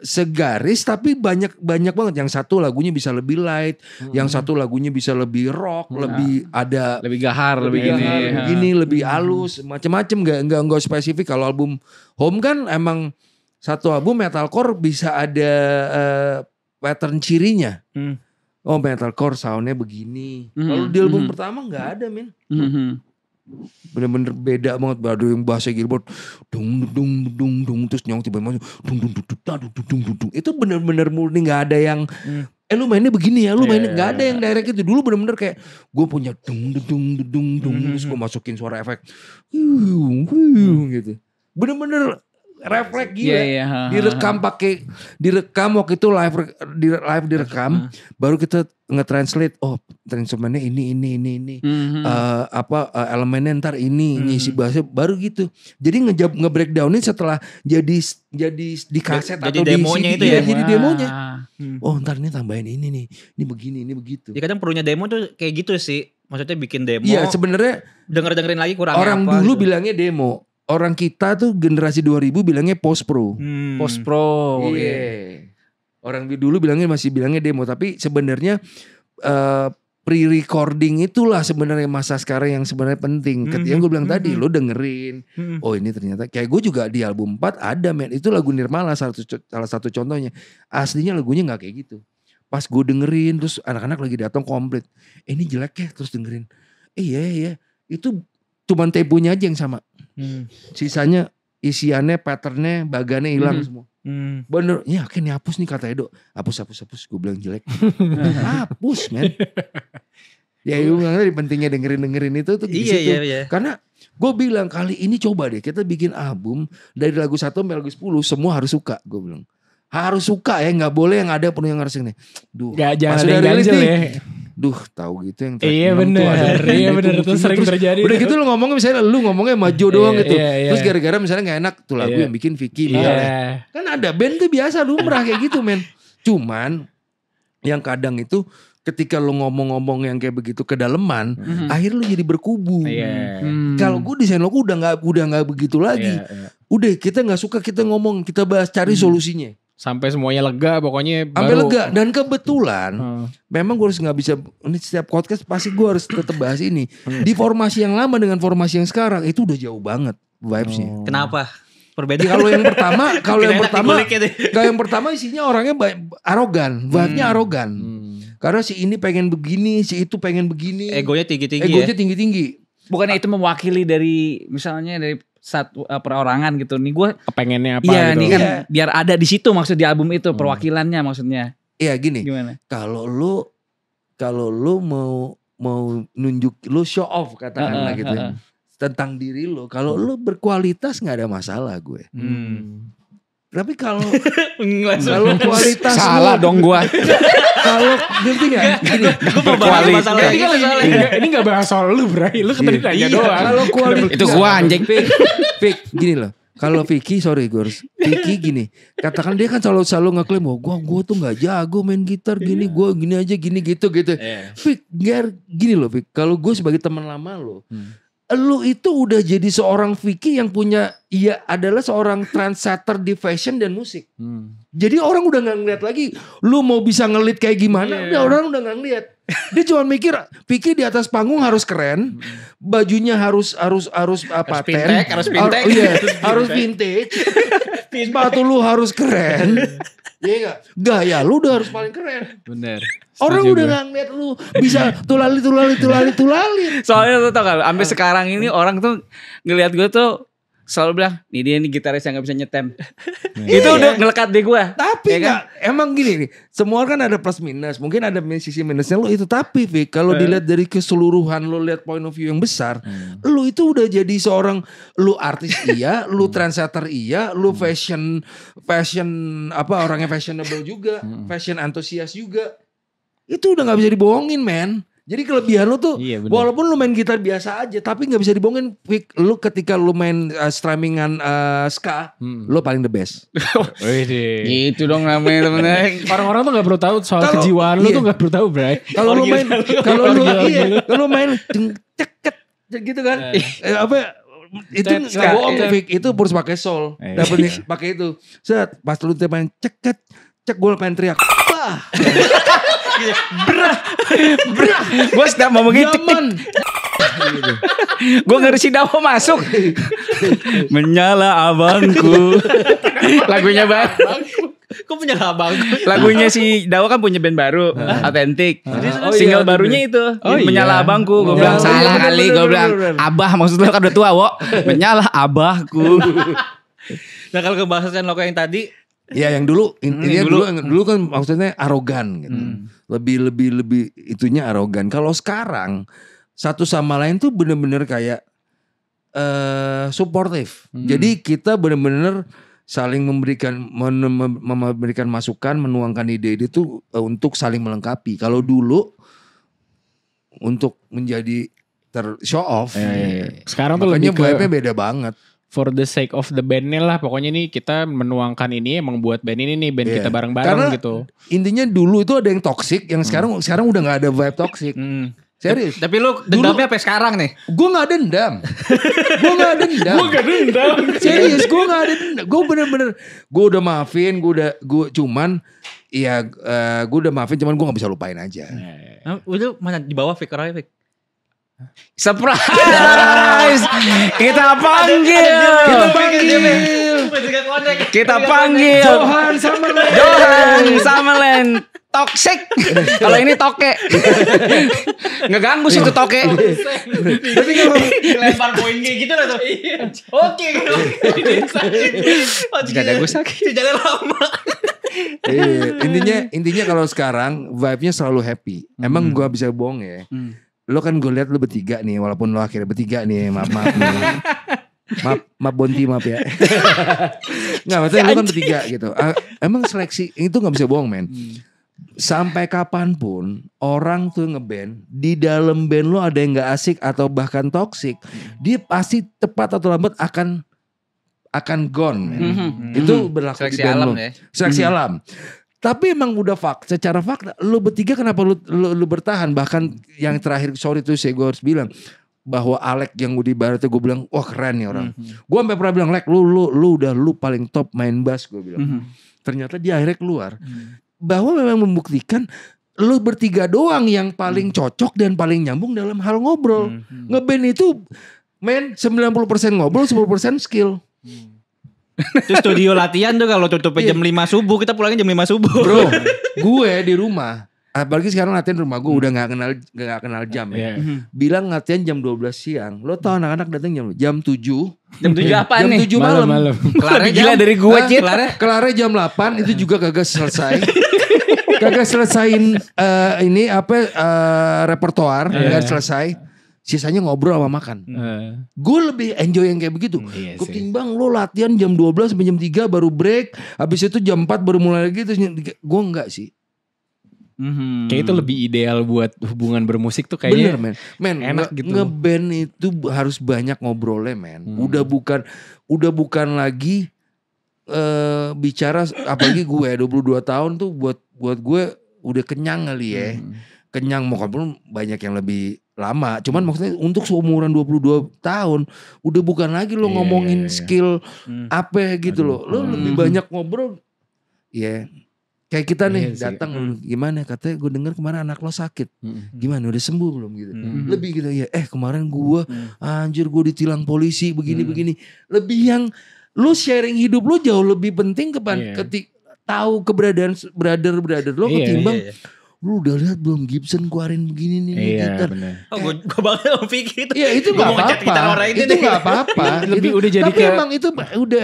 segaris tapi banyak banget. Yang satu lagunya bisa lebih light, yang satu lagunya bisa lebih rock, lebih ada lebih gahar, lebih gini, lebih halus, macem-macem. Nggak spesifik. Kalau album Home kan emang satu album metalcore bisa ada pattern cirinya. Oh metalcore soundnya begini. Kalau di album pertama nggak ada men. Bener-bener beda banget. Ada yang bahasa keyboard dung terus nyong tiba-tiba dung. Itu bener-bener murni, nggak ada yang lu mainnya begini ya, lu mainnya nggak ada yang direct itu. Dulu bener-bener kayak gue punya dung terus gue masukin suara efek gitu. Bener-bener refleks gila. Direkam waktu itu live direkam, baru kita nge-translate. Oh, translatementnya ini. Elemennya ntar ini, ngisi bahasa baru gitu. Jadi nge-breakdownin setelah jadi di kaset atau di demonya CD, itu ya. Jadi demonya. Oh, ntar ini tambahin ini nih. Ini begini, ini begitu. Ya kadang perlunya demo tuh kayak gitu sih. Maksudnya bikin demo. Iya, sebenarnya dengerin lagi kurang orang apa. Dulu gitu. bilangnya demo. Orang kita tuh generasi 2000 bilangnya post pro. Post pro. Iya. Orang dulu masih bilangnya demo, tapi sebenarnya pre-recording itulah sebenarnya masa sekarang yang sebenarnya penting. Ketika gue bilang tadi, lo dengerin. Oh ini ternyata kayak gue juga di album 4 ada men, itu lagu Nirmala salah satu contohnya. Aslinya lagunya nggak kayak gitu. Pas gue dengerin terus anak-anak lagi datang komplit. Ini jelek ya, terus dengerin. Iya. Itu cuman temponya aja yang sama. Sisanya isiannya, patternnya, bagannya hilang semua. Bener, ya akhirnya hapus nih kata Edo. Hapus. Gue bilang jelek. Hapus men. Ya itu makanya pentingnya dengerin itu tuh di situ. Iya. Karena gue bilang kali ini coba deh kita bikin album dari lagu 1 sampai lagu 10 semua harus suka. Gue bilang harus suka ya, nggak boleh yang ada pun yang harus ini. Jangan ada yang ganjel ya. Tahu gitu yang iya benar itu sering terjadi. Udah gitu lu ngomongnya misalnya lu ngomongnya maju doang gitu. Terus gara-gara misalnya gak enak tuh lagu yang bikin Vicky misalnya. Kan ada band tuh biasa lumrah kayak gitu men. Cuman yang kadang itu ketika lu ngomong-ngomong yang kayak begitu kedaleman, akhirnya lu jadi berkubu. Kalau gue desain logo udah nggak begitu lagi. Udah kita nggak suka, kita ngomong, kita bahas, cari solusinya. Sampai semuanya lega pokoknya. Sampai lega. Dan kebetulan memang gue harus gak bisa, ini setiap podcast pasti gue harus tetap bahas ini. Di formasi yang lama dengan formasi yang sekarang itu udah jauh banget vibesnya. Kenapa? Perbedaan. Kalau yang pertama isinya orangnya arogan, vibe-nya arogan. Karena si ini pengen begini, si itu pengen begini. Egonya tinggi-tinggi. Bukannya itu mewakili dari misalnya dari satu perorangan gitu. Nih gue kepengennya apa gitu. Nih kan biar ada di situ maksud di album itu perwakilannya maksudnya. Iya gini. Gimana? Kalau lu mau nunjuk, lu show off katakanlah gitu ya. Tentang diri lu. Kalau lu berkualitas nggak ada masalah gue. Tapi kalau kualitas salah dong gua. Kalau ngerti nggak? Gini, berkualitas. Ini nggak bahas soal lu, Bray. Lu tadi nanya doang. Kalau kualitas itu gua anjing. Fik, gini loh. Kalau Vicky, Vicky gini. Katakan dia kan selalu ngeklaim, gue tuh nggak jago main gitar gini, gue gini aja gini gitu. Fik, gini loh, Fik. Kalau gue sebagai teman lama lo. Lu itu udah jadi seorang Vicky yang punya, adalah seorang trendsetter di fashion dan musik. Jadi orang udah gak ngeliat lagi lu mau bisa ngelit kayak gimana, orang udah gak ngeliat. Dia cuma pikir di atas panggung harus keren, bajunya harus paten, harus vintage, sepatu lu harus keren, iya nggak? Gaya lu udah harus paling keren. Bener. Orang udah nggak ngeliat lu bisa tulali. Soalnya lu tau gak, sampai sekarang ini orang tuh ngelihat gue tuh selalu bilang, dia nih gitaris yang gak bisa nyetem. Itu udah ngelekat di gue. Tapi emang gini nih, semua kan ada plus minus. Mungkin ada sisi minusnya lo itu. Tapi Vic, kalau dilihat dari keseluruhan, lo lihat point of view yang besar, lo itu udah jadi seorang, lo artis iya, lo trendsetter iya, lo fashion orangnya fashionable juga, fashion antusias juga. Itu udah gak bisa dibohongin, men. Jadi kelebihan lu tuh, walaupun lu main gitar biasa aja, tapi gak bisa dibohongin. Lu ketika lu main strummingan ska, lu paling the best. Gitu dong namanya temen-temen. Orang-orang tuh gak perlu tahu soal kejiwaan lu tuh gak perlu tahu, Bray. Kalau lu main ceket gitu kan, itu nggak bohong, Vic. Itu harus pakai soul, dapetnya pakai itu. Set, pas lu main ceket, gue pengen teriak. Brah. Gue sedang mau begitu. Gue ngeri si Dawo masuk. Menyala abangku. Lagunya bangku. Kok punya abangku? Lagunya si Dawo kan punya band baru, Authentic. Single barunya itu, Menyala abangku. Gue bilang salah kali. Gue bilang abah, maksud lo kan udah tua, wo. Menyala abahku. Nah kalau kebahasan lo yang tadi. Ya yang dulu dulu kan maksudnya arogan gitu. Lebih itunya arogan. Kalau sekarang satu sama lain tuh bener-bener kayak suportif. Jadi kita bener-bener saling memberikan masukan, menuangkan ide-ide itu untuk saling melengkapi. Kalau dulu untuk menjadi show off. Sekarang tuh makanya lebih vibe-nya beda banget. For the sake of the bandnya lah, pokoknya nih kita menuangkan ini emang buat band ini nih, band kita bareng-bareng gitu. Intinya dulu itu ada yang toxic, yang sekarang udah nggak ada vibe toxic. Serius. Tapi lu dendamnya sampai sekarang nih. Gue nggak dendam. Serius, gue nggak ada dendam. Gue bener-bener, gue udah maafin, gue cuman gue nggak bisa lupain aja. Udah mana di bawah Vic, orangnya Vic. Surprise. Kita panggil Johan Summerland. Toxic. Kalau ini toke. Ngeganggu sih itu toke. Tapi kalau lempar poin kayak gitu lah tuh. Oke. Dada gue sakit. Jalan lama. Intinya kalau sekarang vibe-nya selalu happy. Emang gue bisa bohong ya. Lo kan gue liat lo bertiga nih, walaupun lo akhirnya bertiga nih, maaf nih. maaf Bonti, maaf ya. Nggak, maksudnya lo kan bertiga gitu. Emang seleksi itu nggak bisa bohong, men. Sampai kapanpun orang tuh ngeband, di dalam band lo ada yang nggak asik atau bahkan toksik, dia pasti tepat atau lambat akan gone, men. Itu berlaku seleksi di band alam lo. Ya. Seleksi alam. Tapi emang udah secara fakta, lu bertiga kenapa lu bertahan? Bahkan yang terakhir, sorry tuh gue harus bilang, bahwa Alek yang di baratnya gue bilang, wah keren nih orang. Gue sampai pernah bilang, Lek lu paling top main bass, gue bilang. Ternyata dia akhirnya keluar. Bahwa memang membuktikan lu bertiga doang yang paling cocok dan paling nyambung dalam hal ngobrol. Ngeband itu, men, 90% ngobrol, 10% skill. Itu studio latihan tuh kalau tutupnya jam 5 subuh, kita pulangnya jam 5 subuh. Bro, gue di rumah, apalagi sekarang latihan rumah gue udah gak kenal jam ya. Bilang latihan jam 12 siang. Lo tau anak-anak datang jam 7. Jam 7 apa nih? Jam 7 malam. Kelarnya gila dari gue, Cid. Kelarnya jam 8 itu juga kagak selesai. Kagak selesaiin repertoar, kagak selesai. Sisanya ngobrol sama makan. Gue lebih enjoy yang kayak begitu. Ketimbang lo latihan jam 12 sampai jam 3 baru break. Habis itu jam 4 baru mulai lagi. Gue enggak sih. Kayak itu lebih ideal buat hubungan bermusik tuh kayaknya. Bener men. Enak gitu. Ngeband itu harus banyak ngobrolnya, men. Udah bukan lagi bicara, apalagi gue 22 tahun tuh buat gue udah kenyang kali ya. Kenyang, walaupun banyak yang lebih lama. Cuman maksudnya untuk seumuran 22 tahun udah bukan lagi lo ngomongin skill apa gitu loh. Lo lebih banyak ngobrol. Ya Kayak kita nih datang gimana katanya gue dengar kemarin anak lo sakit. Gimana udah sembuh belum gitu. Lebih gitu ya. Kemarin gue anjir gue ditilang polisi begini. Lebih yang lu sharing hidup lu jauh lebih penting tahu keberadaan brother lo ketimbang lu udah lihat belum Gibson keluarin begini nih gitar. Gue banget pikir itu. Iya itu gak apa-apa. Itu gak apa-apa. Tapi emang itu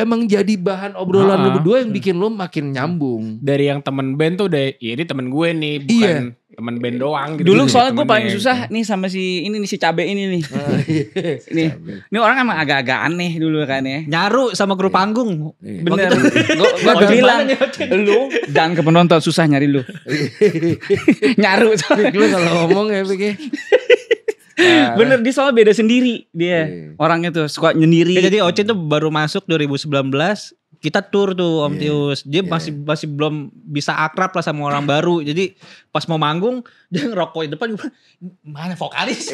emang jadi bahan obrolan lu berdua yang bikin lu makin nyambung. Dari yang temen band tuh udah, ini temen gue nih, bukan temen band doang gitu. Dulu soalnya gue paling susah nih sama si Cabe ini nih. Ini orang emang agak-agak aneh dulu kan ya. Nyaru sama kru panggung. Bener. Gue bilang lu jangan ke penonton, susah nyari lu. Nyaru soalnya. Lu kalau ngomong ya pikir. Bener, dia soalnya beda sendiri dia. Orangnya tuh suka nyendiri. Jadi Oce tuh baru masuk 2019. Kita tour tuh Om Tius. Dia masih belum bisa akrab lah sama orang baru. Jadi pas mau manggung dia ngerokok di depan. Mana vokalis?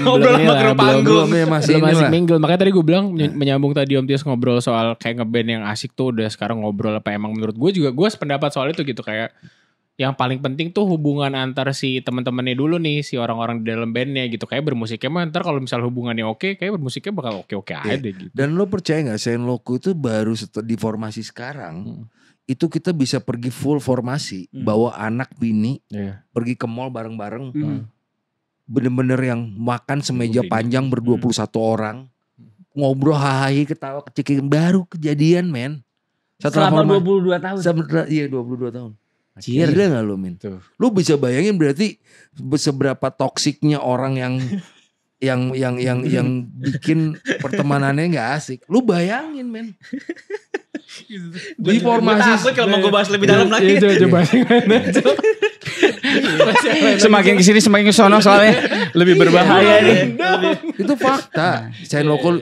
Ngobrol sama kru panggung. Masih mingle. Makanya tadi gue bilang menyambung tadi Om Tius ngobrol soal kayak ngeband yang asik tuh udah sekarang ngobrol apa emang menurut gue juga. Gue sependapat soal itu gitu kayak. Yang paling penting tuh hubungan antar si teman-temannya dulu nih, si orang-orang di dalam bandnya gitu. Kayak bermusiknya mah ntar kalau misal hubungannya oke, kayak bermusiknya bakal oke-oke aja gitu. Dan lo percaya gak Saint Loco itu baru di formasi sekarang, itu kita bisa pergi full formasi, bawa anak bini, pergi ke mall bareng-bareng, bener-bener yang makan semeja panjang ber-21 orang, ngobrol hahaha ketawa kecikin, baru kejadian men. Selama 22 tahun. Iya 22 tahun. Gila gak lo men? Lu bisa bayangin berarti seberapa toksiknya orang yang bikin pertemanannya nggak asik. Lu bayangin men. Di formasi. Gue kalau mau gue bahas lebih dalam lagi. Semakin kesini semakin kesono soalnya lebih berbahaya nih. Itu fakta. Saint Loco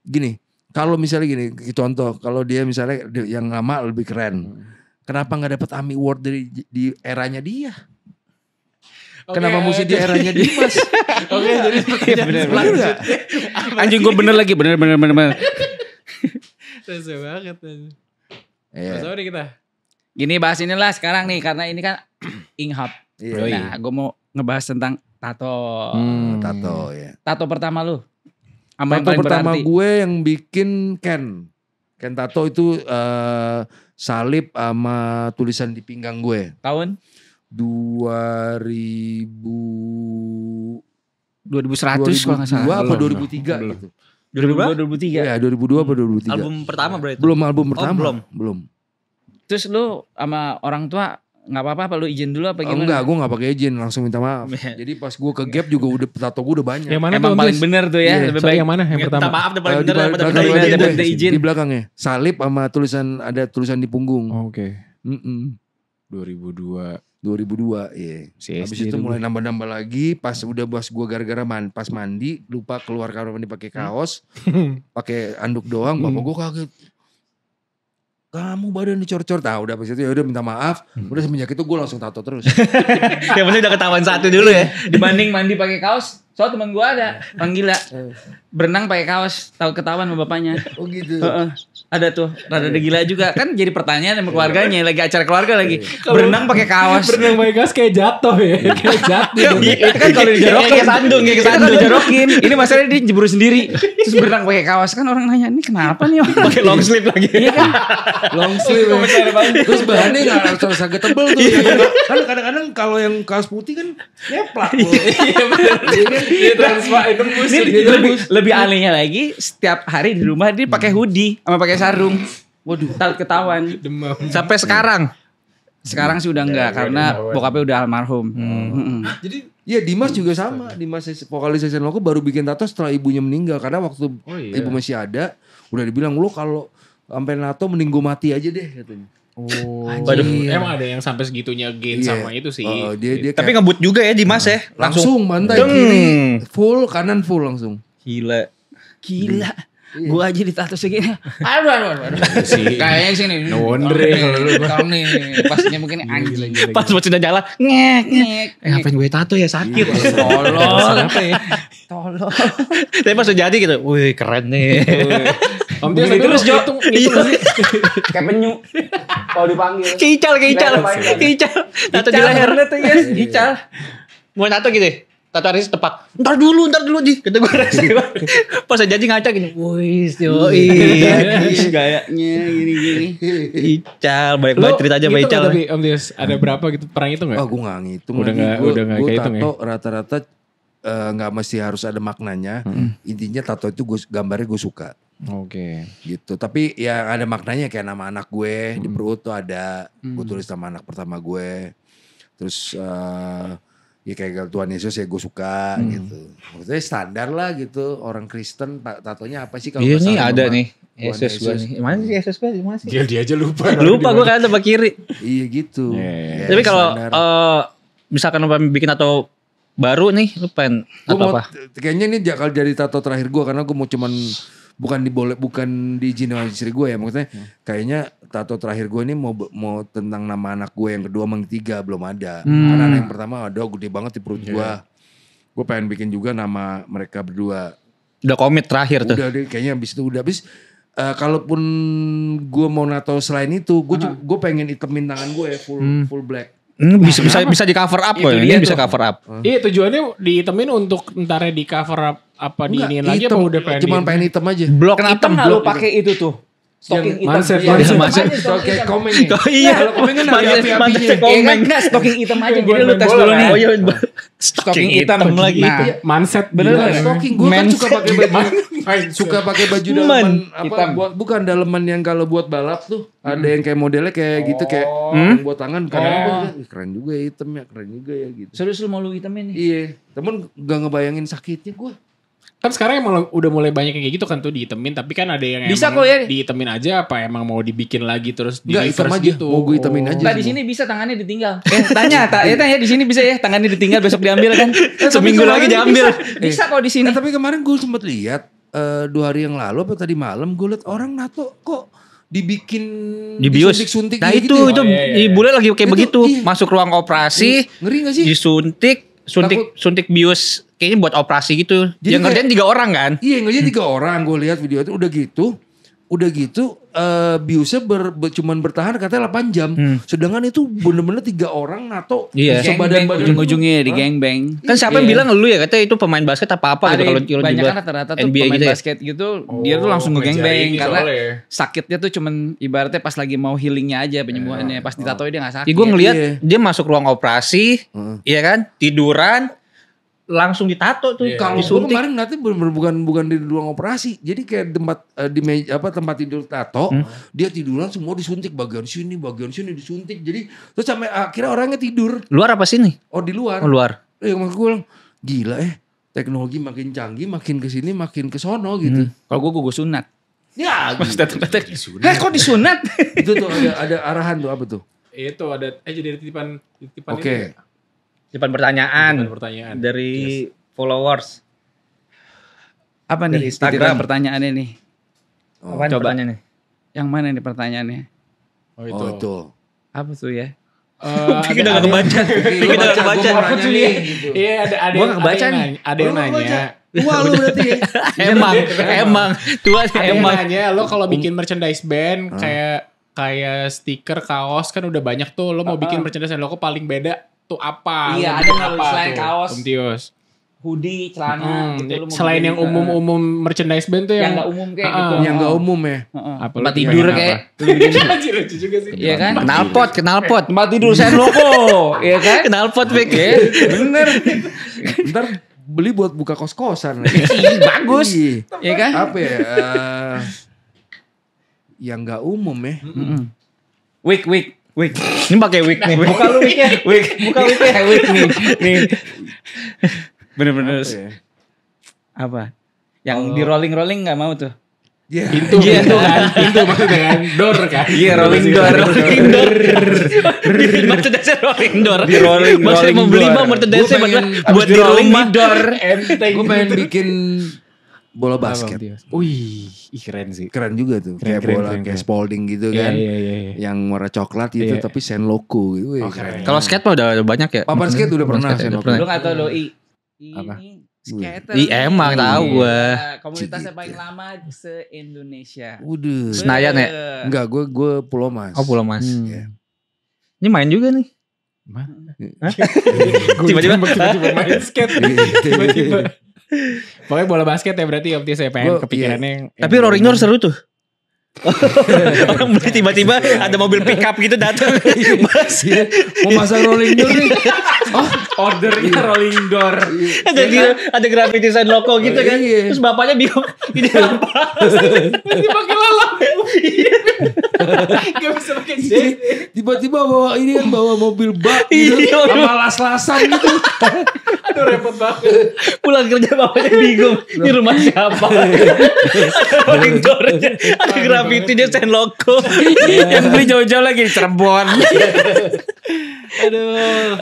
gini. Kalau misalnya gini, contoh kalau dia misalnya yang lama lebih keren. Kenapa gak dapet AMI Award di eranya dia? Kenapa mesti di eranya Dimas? Jadi bener. Anjing gue bener lagi. Bener. Susah banget. Sorry kita. Gini bahas inilah sekarang nih. Karena ini kan Inghap. Nah gue mau ngebahas tentang tato. Tato ya. Tato pertama lu? Tato pertama gue yang bikin Ken tato itu salib sama tulisan di pinggang gue. Tahun? 2100 kalau nggak salah. Apa 2003 gitu. 2003. Ya 2002 apa 2003. Album pertama berarti. Belum album pertama. Belum. Terus lu sama orang tua nggak apa-apa lu izin dulu apa gimana? Enggak, gue nggak pakai izin, langsung minta maaf. Jadi pas gue ke Gap juga udah tato gue udah banyak. Yang mana emang paling bener tuh ya? Lebih baik yang mana yang pertama? Minta maaf udah paling bener daripada izin. Di belakangnya salib sama ada tulisan di punggung. Oke. 2002 iya. Habis itu mulai nambah-nambah lagi. Pas udah bos gue gara-gara pas mandi lupa keluar kamar mandi pakai kaos, pakai anduk doang. Bapak gue kaget. Kamu badan dicor-cor. Nah udah pas itu ya udah minta maaf. Udah semenjak itu gue langsung tato terus. Yang penting udah ketahuan satu dulu ya. Dibanding mandi pakai kaos. Soal teman gue ada orang gila. Berenang pakai kaos, tahu ketahuan sama bapaknya. Oh gitu. Ada tuh, rada gila juga kan jadi pertanyaan sama keluarganya lagi acara keluarga lagi. Berenang pakai kaos. Berenang pakai kaos kayak jatuh ya. Kayak jatuh. Itu kan kalau dijorokin kayak sandung, dijorokin. Ini masalahnya dia jebur sendiri. Terus berenang pakai kaos kan orang nanya, "Ini kenapa nih?" Pakai long sleeve lagi. Iya kan? Long sleeve. Terus bahannya enggak harus agak tebel tuh. Kan kadang-kadang kalau yang kaos putih kan nyeplak. Iya benar. Ini lebih anehnya lagi setiap hari di rumah dia pakai hoodie sama pakai sarung. Waduh, takut ketahuan. Demam. Sampai sekarang. Sekarang sih udah enggak karena bokapnya udah almarhum. Jadi ya Dimas juga sama. Dimas vokalis Saint Loco baru bikin tato setelah ibunya meninggal karena waktu ibu masih ada udah dibilang lu kalau sampai nato mending gue mati aja deh katanya. Oh, emang ada yang sampai segitunya sama itu sih. Dia tapi ngebut juga ya Dimas ya. Langsung bantai kiri full, kanan full langsung. Gila. Gue aja ditato segini. Aduh. Kayaknya sini. No wonder kalau nih pasnya mungkin anjing. Pas buat sudah jalan ngek. Ngapain gue tato ya sakit. Tolol. Tapi pas udah jadi gitu. Wih keren nih. Om Tias terus Jo. Kayak penyu. Kalau dipanggil. Ical. Tato di leher. Ical. Mau tato gitu ya? Tato Aris tepak. Ntar dulu Ji. Kata gue rese banget. Pas saya janji ngaca gini. Wih, Gayanya gini-gini. Ical. Baik cerita aja Mbak Ical. Tapi Om Tias ada berapa gitu pernah itu nggak? Oh gue gak ngitung. Udah nggak kehitung ya? Tato rata-rata gak mesti harus ada maknanya. Intinya tato itu gambarnya gue suka. Oke. Gitu. Tapi ya ada maknanya kayak nama anak gue di perut tuh ada. Gue tulis nama anak pertama gue. Terus ya kayak Tuhan Yesus ya gue suka gitu. Maksudnya standar lah gitu. Orang Kristen tatonya apa sih kalau Iya nih ada nih. Yesus gue nih. Mana sih Yesus gue? Mana sih? Dia aja lupa. Lupa gue kan sebelah kiri. Iya gitu. Yeah. Ya, Tapi kalau misalkan lu bikin tato baru nih, lu pengen tato apa? Kayaknya ini jakal jadi tato terakhir gue karena gue mau cuman bukan diizinin sama istri gue ya, maksudnya kayaknya tato terakhir gue ini mau tentang nama anak gue yang kedua sama yang ketiga belum ada. Karena anak yang pertama ada gede banget di perut gue. Gue pengen bikin juga nama mereka berdua. Udah komit terakhir tuh. Udah deh, kayaknya abis itu udah habis. Kalaupun gue mau nato selain itu, gue pengen itemin tangan gue ya, full black. Bisa di cover up kok. Ini bisa cover up. Iya tujuannya ditemin untuk entarnya di cover up apa diinin lagi apa udah pengen? Cuman pengen hitam aja. Blok Kenapa hitam nggak lu pakai itu tuh? Stocking hitam. Mindset. Kayak komeng ya. Iya. Kalau komeng kan ada api-apinya. Komeng. Enggak, stocking hitam aja. Jadi lu tes dulu nih. Oh iya. Stocking hitam lagi. Nah, Mindset bener gila. kan? Stocking gue kan suka pakai baju. Suka pakai baju daleman hitam. bukan daleman yang kalau buat balap tuh ada yang kayak modelnya kayak gitu kayak buat tangan kadang keren juga ya hitam ya keren juga ya gitu. Serius lu mau lu hitamin nih? Iya, temen gak ngebayangin sakitnya gue. Kan sekarang emang udah mulai banyak kayak gitu kan tuh dihitemin, tapi kan ada yang bisa emang kok ya dihitemin aja apa emang mau dibikin lagi terus di Enggak, hitam reverse aja. gitu. Mau gue hitamin aja. Enggak, di sini bisa tangannya ditinggal. Tanya di sini bisa ya tangannya ditinggal besok diambil kan? seminggu lagi diambil. Bisa kok di sini. Tapi kemarin gue sempet lihat 2 hari yang lalu apa tadi malam gue lihat orang nato kok dibikin Dibius. disuntik-suntik Nah gitu. itu bule lagi kayak Itu, begitu. iya. Masuk ruang operasi. Ngeri gak sih? Suntik bius kayaknya buat operasi gitu. Jadi yang ngerjain 3 orang kan? Iya ngerjain 3 orang. Gue lihat video itu udah gitu biusnya cuman bertahan katanya 8 jam. Sedangkan itu bener-bener 3 orang nato sebadan-badan. Ujung-ujungnya di gangbang. Kan siapa yang bilang lu ya katanya itu pemain basket apa gitu kalau banyak kan rata-rata tuh NBA pemain gitu ya? basket gitu dia tuh langsung nge-gangbang ini karena soalnya. sakitnya tuh cuman ibaratnya pas lagi mau healingnya aja penyembuhannya. Pas ditatoin dia gak sakit. Gue ngeliat Iya. dia masuk ruang operasi, iya kan, tiduran, langsung ditato tuh. Kalau gue Disuntik. kemarin nanti bener-bener bukan di ruang operasi. Jadi kayak tempat tidur tato, dia tiduran semua disuntik bagian sini disuntik. Jadi terus sampai akhirnya orangnya tidur. Luar apa sini? Oh di luar. Oh, luar. Maksud gue bilang gila teknologi makin canggih, makin kesini makin kesono gitu. Kalau gue sunat. Ya, gitu. Kok disunat? Itu tuh ada arahan tuh apa tuh? Itu ada jadi titipan Oke. Depan pertanyaan dari followers. Apa nih? Dari Instagram. Pertanyaannya nih. Apaan Coba. pertanyaannya? Yang mana nih pertanyaannya? Oh itu. Oh itu. Apa tuh ya? Kita udah kebaca. Kita udah kebaca. Iya ada Gua nggak kebaca nih. Ada yang nanya. Wah lu berarti ya. Emang. Tua Ada yang emang. nanya lo kalau bikin merchandise band kayak stiker, kaos kan udah banyak tuh. Lo mau bikin merchandise lo kok paling beda tuh apa? Iya, Lo ada bikin nggak apa selain tuh, kaos? Om Tios. Hoodie, celana gitu, lu mau Selain bikin yang umum merchandise band tuh yang yang nggak umum kayak gitu. Yang gak umum ya. apa Tempat lo tidur pengen kayak. apa? Lucu juga sih. Iya kan? Knalpot. Tempat tidur saya loko, iya kan? Knalpot Vic. Bener. Ntar beli buat buka kos-kosan. Bagus. Iya kan? Apa ya? Yang gak umum ya. Wig. Ini pakai wig nih. Buka lu wignya. Buka wignya. Wig nih. Bener-bener. Apa ya? Apa? Yang di rolling nggak mau tuh. Ya. Pintu kan. Pintu maksudnya kan. Door kan. Iya, rolling door. Merchandise rolling door. Di rolling Maksudnya mau beli mah merchandise buat di rolling mah. Gue pengen bikin bola basket. Wih, keren sih. Keren juga tuh. Kayak bola kayak Spalding gitu kan. Iya. Yang warna coklat gitu tapi Sen Loco gitu. Oh, keren. Kalau skate mah udah banyak ya. Papan skate udah pernah skate Sen udah Loco. pernah. Lu nggak tahu doi. Apa? Ini Skater. Emang tahu gue. Komunitasnya paling lama se-Indonesia. Udah. Senayan ya? Enggak, gue Pulau Mas. Oh Pulau Mas. Iya. Ini main juga nih. Tiba-tiba main skate. Tiba-tiba. Pokoknya bola basket ya berarti Om Tio saya pengen kepikirannya. Tapi Rolling Door seru tuh. Orang beli tiba-tiba ada mobil pickup gitu datang. Mau masang rolling door nih. Ordernya Rolling Door. Ada graffiti sign logo gitu kan. Terus bapaknya bingung ini apa? Masih pakai lalang. Gak bisa pakai jet. Tiba-tiba bawa mobil bak gitu. Sama las-lasan gitu. Aduh repot banget. Pulang kerja bapaknya bingung. Ini rumah siapa? Rolling Door-nya ada graffiti dia sign logo. Yang beli jauh-jauh lagi di Cirebon. Aduh.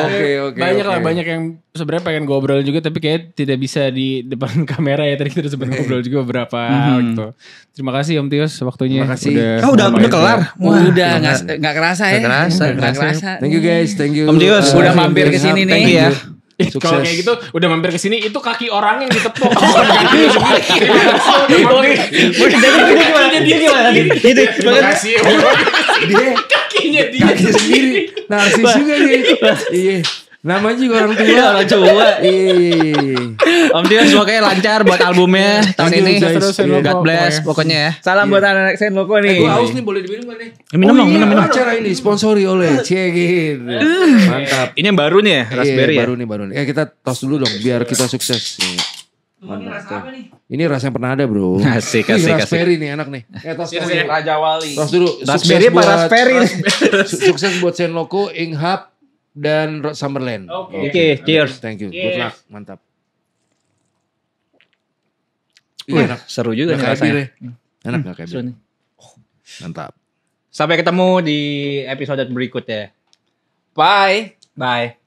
Oke. Banyak yang sebenarnya pengen ngobrol juga tapi kayak tidak bisa di depan kamera ya. Tadi kita sempat ngobrol juga beberapa gitu. Terima kasih Om Tios waktunya. Terima kasih. Udah kelar. Udah nggak kerasa ya. Nggak kerasa. Thank you guys, thank you. Om Tios udah mampir ke sini nih. Thank you ya. Kalau kayak gitu udah mampir ke sini itu kaki orang yang ditepuk. Bukan kaki lu sendiri. Dia gimana? Gitu. Terima kasih. Dia Kakinya dia. sendiri. Narsis juga dia. Iya. Namanya juga orang tua. Orang tua. Iya. Om Tio semoga lancar buat albumnya tahun Thank you, ini. guys. God bless pokoknya ya. Salam buat anak-anak Sen Loko nih. Gue haus nih, boleh diminum gak nih? Minum. Acara ini sponsori oleh Cegin. Mantap. Ini yang baru nih ya, raspberry ya. Baru nih. kita tos dulu dong biar kita sukses. Mantap. Ini rasa yang pernah ada, bro. Asik. Raspberry nih enak nih. Tos Raja Wali. Tos dulu. Raspberry apa raspberry? Sukses buat Sen Loko, Inghap dan Summerland. Oke, cheers. Thank you. Good luck. Mantap. Iya, enak. Seru juga nih Nggak kayak bir rasanya. ya. Enak gak kayak bir? Seru nih. Mantap. Sampai ketemu di episode berikutnya. Bye. Bye.